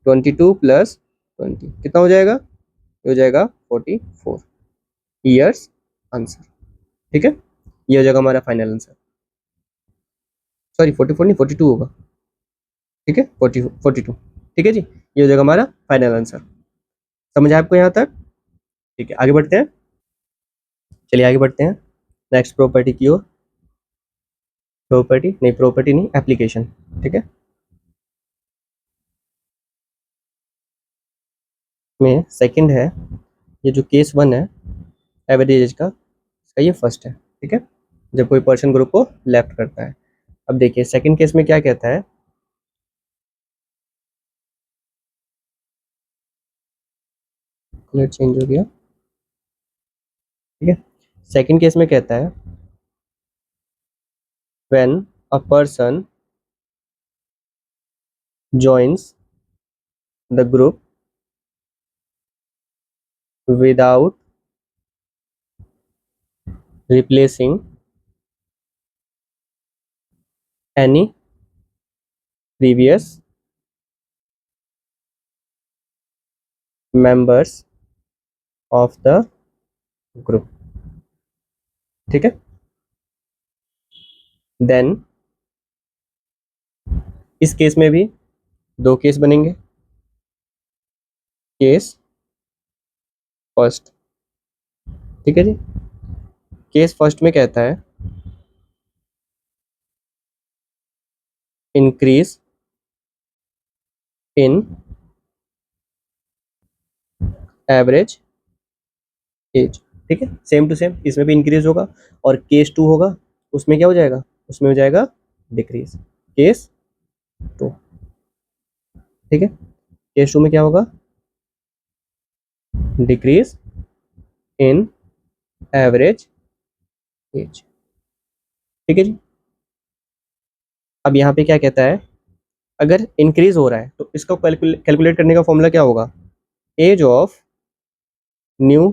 22 + 20 कितना हो जाएगा, ये हो जाएगा 44 ईयर्स आंसर, ठीक है, ये हो जाएगा हमारा फाइनल आंसर, सॉरी 44 नहीं 42 होगा, ठीक है, 42, ठीक है जी, ये हो जाएगा हमारा फाइनल आंसर। समझ आया आपको यहाँ तक, ठीक है, आगे बढ़ते हैं, चलिए आगे बढ़ते हैं नेक्स्ट प्रॉपर्टी की ओर, प्रॉपर्टी नहीं एप्लीकेशन, ठीक है, में सेकंड है, ये जो केस 1 है एवरेज एज का, इसका ये फर्स्ट है, ठीक है, जब कोई पर्सन ग्रुप को लेफ्ट करता है। अब देखिए सेकंड केस में क्या कहता है, कलर चेंज हो गया, ठीक है, सेकंड केस में कहता है when a person joins the group without replacing any previous members of the group, ठीक है। देन इस केस में भी दो केस बनेंगे। केस फर्स्ट, ठीक है जी। केस फर्स्ट में कहता है इंक्रीज इन एवरेज एज, ठीक है। सेम टू सेम इसमें भी इंक्रीज होगा, और केस टू होगा उसमें क्या हो जाएगा, उसमें हो जाएगा डिक्रीज। केस टू, ठीक है। केस टू में क्या होगा, डिक्रीज इन एवरेज एज, ठीक है जी। अब यहाँ पे क्या कहता है, अगर इंक्रीज हो रहा है तो इसको कैलकुलेट करने का फॉर्मूला क्या होगा, age of new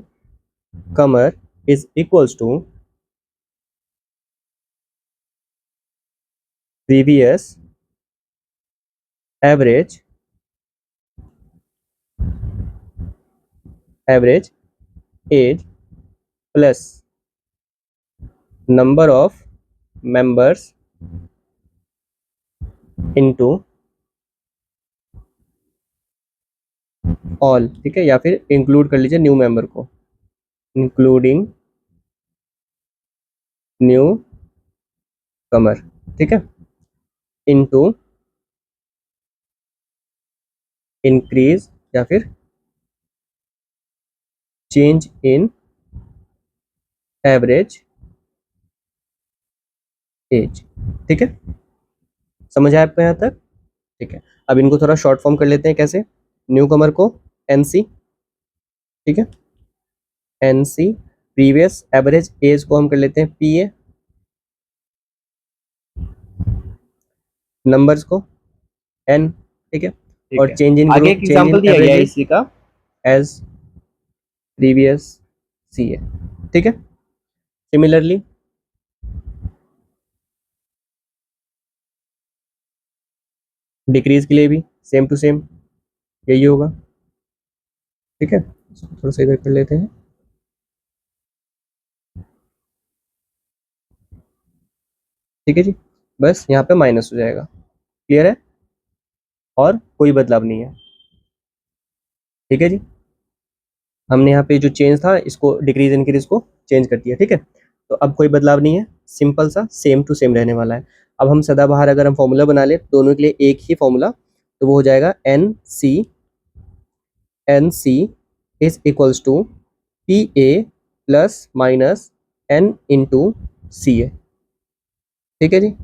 comer is equals to previous average age plus number of members into all, ठीक है। या फिर इंक्लूड कर लीजिए न्यू मेंबर को, इंक्लूडिंग न्यू कमर, ठीक है, इनटू इंक्रीज या फिर चेंज इन एवरेज एज, ठीक है। समझ आया आपको यहाँ तक, ठीक है। अब इनको थोड़ा शॉर्ट फॉर्म कर लेते हैं, कैसे, न्यू कमर को एनसी, ठीक है, एनसी। प्रीवियस एवरेज एज को हम कर लेते हैं पीए, नंबर्स को एन, ठीक है। और चेंज इन आगे ग्रुप, एक एग्जांपल दिया गया है इसी का एज प्रीवियस सीए, ठीक है। सिमिलरली डिक्रीज के लिए भी सेम टू सेम यही होगा, ठीक है। थोड़ा सा इधर कर लेते हैं, ठीक है जी। बस यहाँ पे माइनस हो जाएगा, क्लियर है, और कोई बदलाव नहीं है, ठीक है जी। हमने यहाँ पे जो चेंज था इसको डिक्रीज इंक्रीज को चेंज कर दिया, ठीक है। तो अब कोई बदलाव नहीं है, सिंपल सा सेम टू सेम रहने वाला है। अब हम सदाबहार अगर हम फॉर्मूला बना ले दोनों के लिए एक ही फॉर्मूला, तो वो हो जाएगा N C is equals to P A plus minus N into C A, ठीक है जी।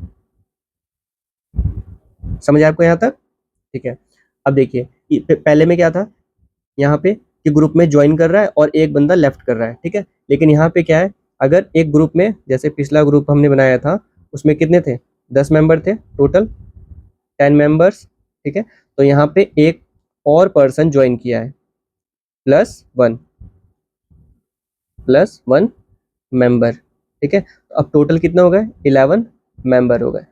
समझ आया आपको यहाँ तक, ठीक है। अब देखिए पहले में क्या था, यहाँ पे कि ग्रुप में ज्वाइन कर रहा है और एक बंदा लेफ्ट कर रहा है, ठीक है। लेकिन यहाँ पे क्या है, अगर एक ग्रुप में, जैसे पिछला ग्रुप हमने बनाया था उसमें कितने थे, 10 मेंबर थे टोटल, 10 मेंबर्स, ठीक है। तो यहाँ पे एक और पर्सन ज्वाइन किया है, प्लस वन मेंबर, ठीक है। तो अब टोटल कितना हो गए, 11 मेंबर हो गए,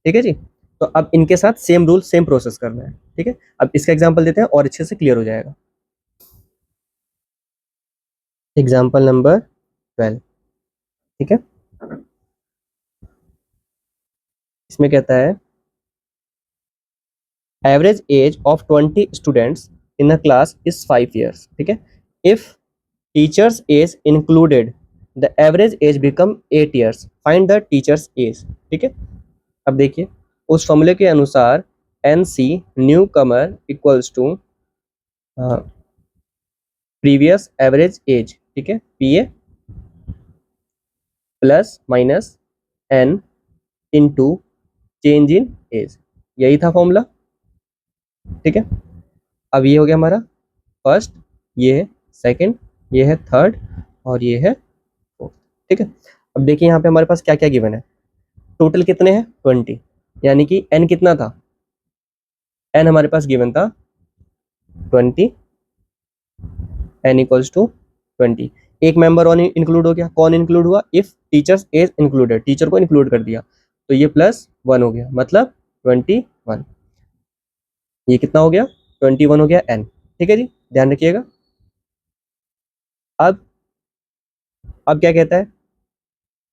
ठीक है जी। तो अब इनके साथ सेम रूल सेम प्रोसेस करना है, ठीक है। अब इसका एग्जांपल देते हैं और अच्छे से क्लियर हो जाएगा। एग्जांपल नंबर 12, ठीक है। इसमें कहता है average age of 20 students in a class is 5 years, ठीक है। If teachers age included the average age become 8 years, find the teachers age, ठीक है। अब देखिए उस फॉर्मूले के अनुसार N C new comer equals to previous average age, ठीक है, P A plus minus N into change in age, यही था फॉर्मूला, ठीक है। अब ये हो गया हमारा फर्स्ट, ये है सेकंड, ये है थर्ड, और ये है फोर्थ, ठीक है। अब देखिए यहाँ पे हमारे पास क्या क्या गिवन है, टोटल कितने हैं 20, यानी कि n कितना था, n हमारे पास गिवन था 20, n इक्वल्स टू 20। एक मेंबर और इंक्लूड हो गया, कौन इंक्लूड हुआ, if teachers is included, teacher को इंक्लूड कर दिया, तो ये +1 हो गया, मतलब 21। ये कितना हो गया 21 हो गया n। ठीक है जी, ध्यान रखिएगा। अब क्या कहता है,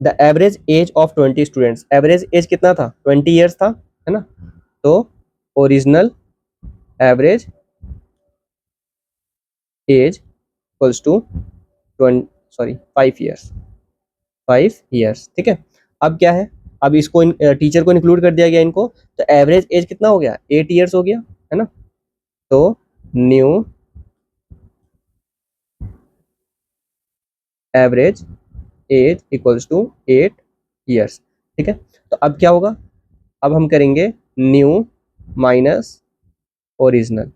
the average age of 20 students, average age कितना था 20 ईयर्स था, है ना, तो original average age equals to 5 years, 5 years. ठीक है, अब क्या है, अब इसको टीचर को इंक्लूड कर दिया गया इनको, तो एवरेज एज कितना हो गया 8 ईयर्स हो गया, है ना, तो new average age equals to 8 years. ठीक है, तो अब क्या होगा, अब हम करेंगे न्यू माइनस ओरिजिनल।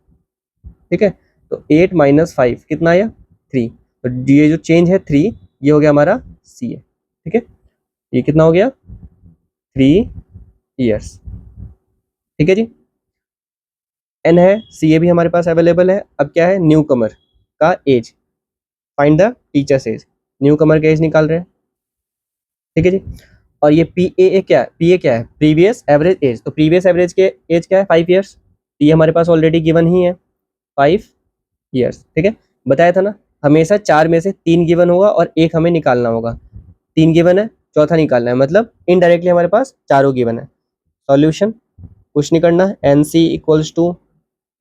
ठीक है, तो 8 माइनस 5 कितना आया 3, तो ये जो चेंज है 3, ये हो गया हमारा सी ए। ठीक है, ये कितना हो गया 3 ईयर्स। ठीक है जी, एन है, सी ए भी हमारे पास अवेलेबल है। अब क्या है, न्यू कमर का age, find the teachers age, new comer का एज निकाल रहे हैं। ठीक है जी, और ये पी ए क्या है, पी ए क्या है, प्रीवियस एवरेज एज, तो प्रीवियस एवरेज के एज क्या है 5 ईयर्स, ये हमारे पास ऑलरेडी गिवन ही है 5 ईयर्स। ठीक है, बताया था ना, हमेशा 4 में से 3 गिवन होगा और एक हमें निकालना होगा, 3 गिवन है, चौथा निकालना है, मतलब इनडायरेक्टली हमारे पास चारों गिवन है। सॉल्यूशन कुछ नहीं करना है, N C equals to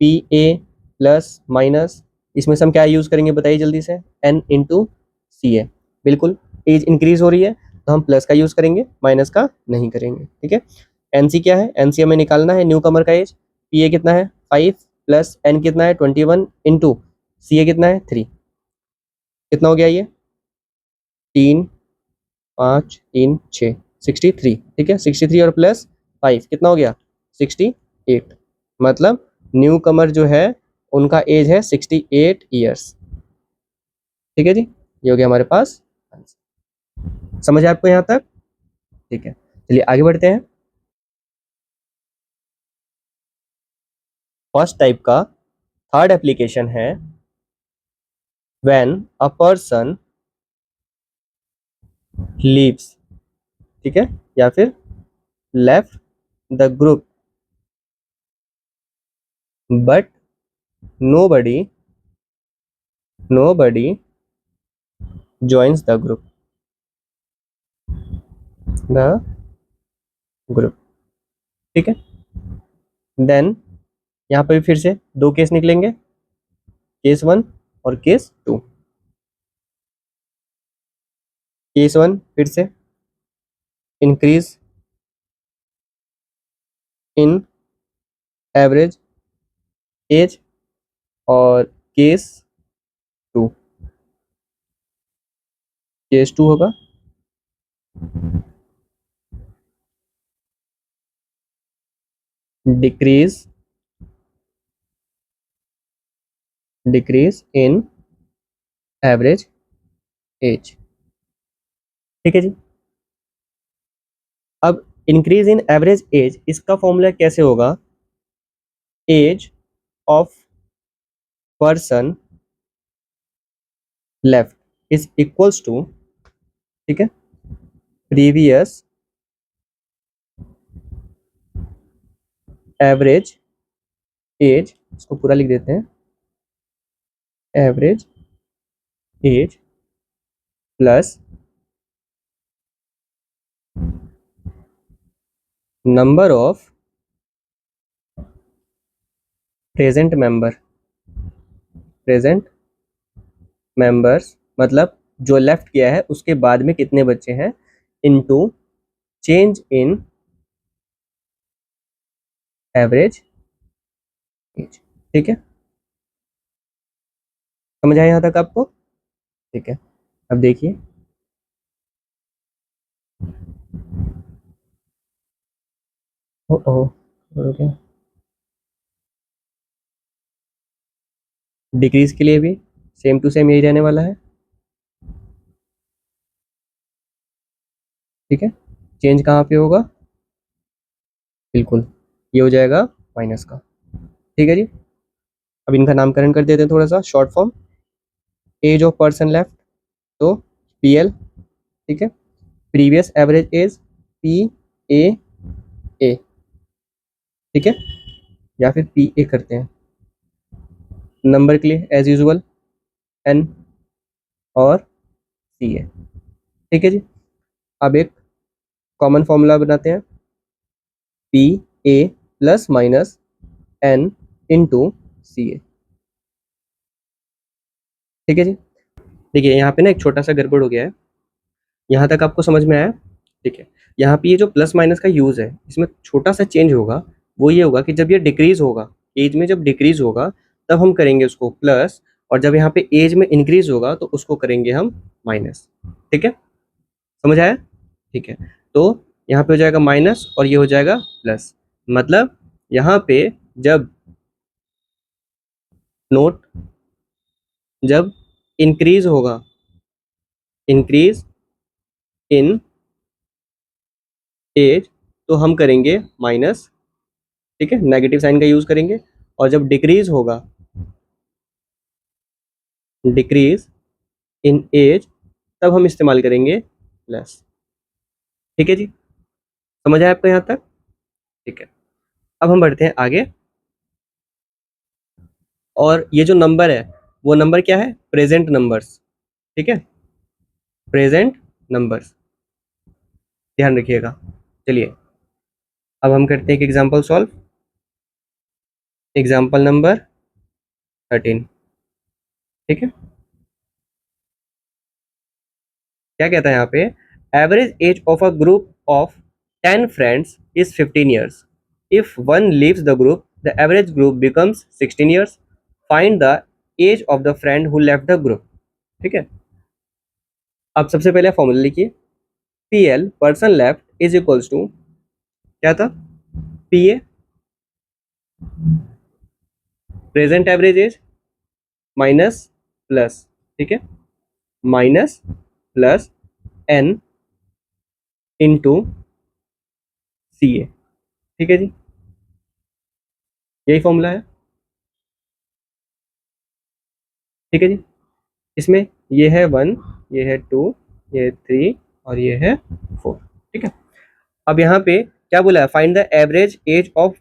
P A plus minus, इसमें से हम क्या यूज करेंगे बताइए जल्दी से, एन इंटू सी ए। बिल्कुल, एज इंक्रीज हो रही है तो हम प्लस का यूज करेंगे, माइनस का नहीं करेंगे। ठीक है, एन सी क्या है, एन सी हमें निकालना है न्यू कमर का एज, पी ए कितना है 5 प्लस एन कितना है 21 इंटू सी ए कितना है 3, कितना हो गया ये 3 5 3 6, 63। ठीक है, 63 और प्लस 5 कितना हो गया 68, मतलब न्यू कमर जो है उनका एज है 68 ईयर्स। ठीक है जी, ये हो गया हमारे पास आंसर। समझ आया आपको यहाँ तक? ठीक है, चलिए आगे बढ़ते हैं। फर्स्ट टाइप का थर्ड एप्लीकेशन है व्हेन अ पर्सन लीव्स, ठीक है, या फिर left the group but nobody nobody joins the group। ठीक है, देन यहाँ पे भी फिर से दो केस निकलेंगे, केस 1 और केस 2। केस 1 फिर से इंक्रीज इन एवरेज एज, और केस 2 केस 2 होगा डिक्रीज इन एवरेज एज। ठीक है जी, अब इंक्रीज इन एवरेज एज, इसका फॉर्मूला कैसे होगा, age of person left is equals to, ठीक है, प्रीवियस एवरेज एज, इसको पूरा लिख देते हैं, average age plus number of present members, मतलब जो लेफ्ट किया है उसके बाद में कितने बच्चे हैं, into change in average age. ठीक है, समझ आया यहाँ तक आपको? ठीक है, अब देखिए, ओके, डिक्रीज के लिए भी सेम टू सेम यही रहने वाला है। ठीक है, चेंज कहाँ पे होगा, बिल्कुल, ये हो जाएगा माइनस का। ठीक है जी। अब इनका नामकरण कर देते हैं थोड़ा सा, short form, age of person left, तो PL, ठीक है। प्रीवियस एवरेज एज PAA, ठीक है, या फिर PA करते हैं। नंबर के लिए एज यूजुअल N और CA, ठीक है जी। अब एक कॉमन फॉर्मूला बनाते हैं, PA plus minus N into CA, ठीक है जी। देखिए यहाँ पे ना एक छोटा सा गड़बड़ हो गया है, यहाँ तक आपको समझ में आया? ठीक है। यहाँ पे ये जो प्लस माइनस का यूज है, इसमें छोटा सा चेंज होगा, वो ये होगा कि जब ये डिक्रीज होगा, एज में जब डिक्रीज होगा तब हम करेंगे उसको प्लस, और जब यहाँ पे एज में इंक्रीज होगा तो उसको करेंगे हम माइनस। ठीक है, समझ आया? ठीक है, तो यहाँ पे हो जाएगा माइनस और ये हो जाएगा प्लस, मतलब यहाँ पे जब नोट जब इंक्रीज होगा, इंक्रीज इन एज, तो हम करेंगे माइनस, ठीक है, नेगेटिव साइन का यूज करेंगे। और जब डिक्रीज होगा, डिक्रीज इन एज, तब हम इस्तेमाल करेंगे प्लस। ठीक है जी, समझ आया आपको यहाँ तक? ठीक है, अब हम बढ़ते हैं आगे। और ये जो नंबर है वो नंबर क्या है? प्रेजेंट नंबर्स, ठीक है, प्रेजेंट नंबर्स, ध्यान रखिएगा। चलिए अब हम करते हैं एक एग्जांपल सॉल्व। एग्जांपल नंबर 13, ठीक है। क्या कहता है यहाँ पे? Average age of a group of 10 friends is 15 years. If one leaves the group, the average group becomes 16 years. Find the age of the friend who left the group. ठीक है, अब सबसे पहले फॉर्मूला लिखिए, PL person left is equals to क्या था? PA present average age minus plus, ठीक है, minus plus N into CA, ठीक है जी, यही फॉर्मूला है। ठीक है जी, इसमें ये है 1, ये है 2, ये है 3 और ये है 4। ठीक है, अब यहाँ पे क्या बोला है? Find the average age of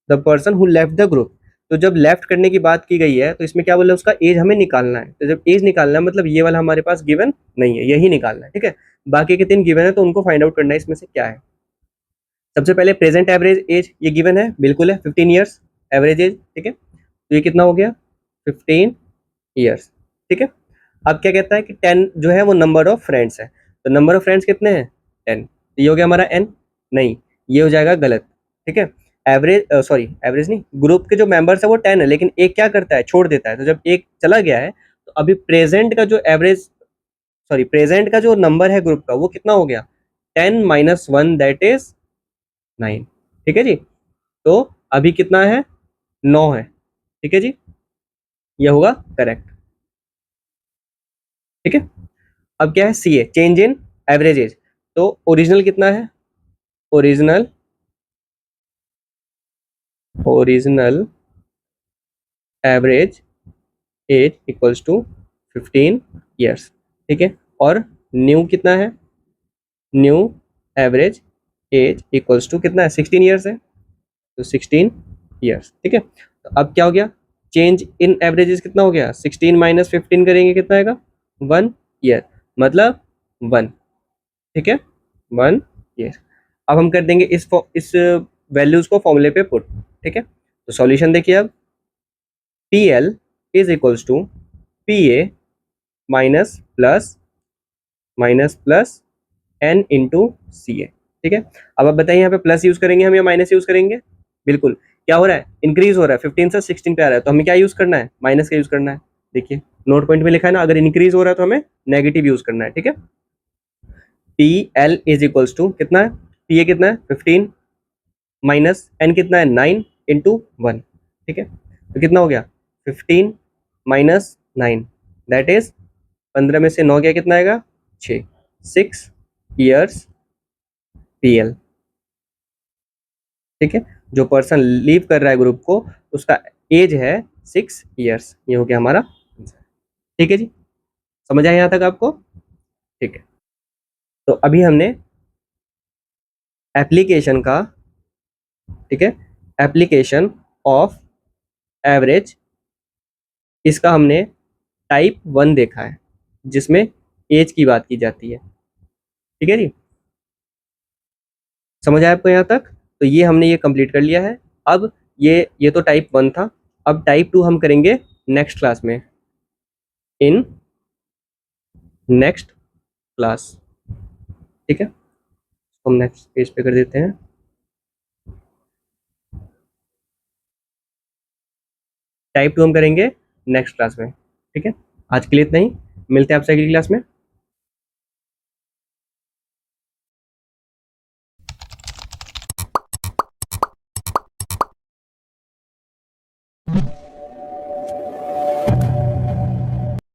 the person who left the group. तो जब लेफ्ट करने की बात की गई है तो इसमें क्या बोला है? उसका एज हमें निकालना है। तो जब एज निकालना है मतलब ये वाला हमारे पास गिवन नहीं है, यही निकालना है। ठीक है, बाकी के 3 गिवन है तो उनको फाइंड आउट करना है इसमें से क्या है। सबसे पहले प्रेजेंट एवरेज एज ये गिवन है, बिल्कुल है, 15 ईयर्स एवरेज एज। ठीक है, तो ये कितना हो गया? 15 ईयर्स। ठीक है, अब क्या कहता है कि 10 जो है वो नंबर ऑफ फ्रेंड्स है, तो नंबर ऑफ फ्रेंड्स कितने हैं? 10, तो ये हो गया हमारा n। नहीं, ये हो जाएगा गलत। ठीक है, एवरेज सॉरी एवरेज नहीं, ग्रुप के जो मेंबर्स है वो 10 है, लेकिन एक क्या करता है? छोड़ देता है। तो जब एक चला गया है तो अभी प्रेजेंट का जो एवरेज सॉरी प्रेजेंट का जो नंबर है ग्रुप का वो कितना हो गया? 10 माइनस 1 दैट इज 9। ठीक है जी, तो अभी कितना है? 9 है। ठीक है जी, ये होगा करेक्ट। ठीक है, अब क्या है? CA change in average age, तो ओरिजिनल कितना है? Original original average age equals to 15 years. ठीक है, और न्यू कितना है? New average age equals to कितना है? 16 ईयर्स है, तो 16 ईयर्स। ठीक है, तो अब क्या हो गया? चेंज इन एवरेजेस कितना हो गया? 16 माइनस 15 करेंगे कितना आएगा? 1 ईयर, मतलब 1। ठीक है, 1 ईयर। अब हम कर देंगे इस वैल्यूज को फॉर्मूले पे पुट। ठीक है, तो सॉल्यूशन देखिए अब, PL is equals to PA minus plus N into CA। ठीक है, अब आप बताइए यहाँ पे प्लस यूज करेंगे हम या माइनस यूज करेंगे? बिल्कुल, क्या हो रहा है? इंक्रीज हो रहा है, 15 से 16 पे आ रहा है, तो हमें क्या यूज करना है? माइनस का यूज करना है। देखिए नोट पॉइंट में लिखा है ना, अगर इंक्रीज हो रहा है तो हमें नेगेटिव यूज करना है। ठीक है, PL इज इक्वल्स टू कितना है? PA कितना है? 15 माइनस N कितना है? 9 इंटू 1। ठीक है, तो कितना हो गया? 15 माइनस 9 दैट इज 15 में से 9 गया, कितना आएगा? 6। 6 ईयर्स PL। ठीक है, जो पर्सन लीव कर रहा है ग्रुप को उसका एज है 6 years। ये हो गया हमारा। ठीक है जी, समझ आया यहाँ तक आपको? ठीक है, तो अभी हमने एप्लीकेशन का, ठीक है, एप्लीकेशन ऑफ एवरेज, इसका हमने टाइप 1 देखा है जिसमें एज की बात की जाती है। ठीक है जी, समझ आया आपको यहाँ तक? तो ये हमने ये कंप्लीट कर लिया है। अब ये तो टाइप 1 था। अब टाइप 2 हम करेंगे नेक्स्ट क्लास में, इन नेक्स्ट क्लास। ठीक है, तो हम नेक्स्ट पेज पे कर देते हैं। टाइप 2 हम करेंगे नेक्स्ट क्लास में। ठीक है, आज के लिए इतना ही, मिलते हैं आपसे अगली क्लास में।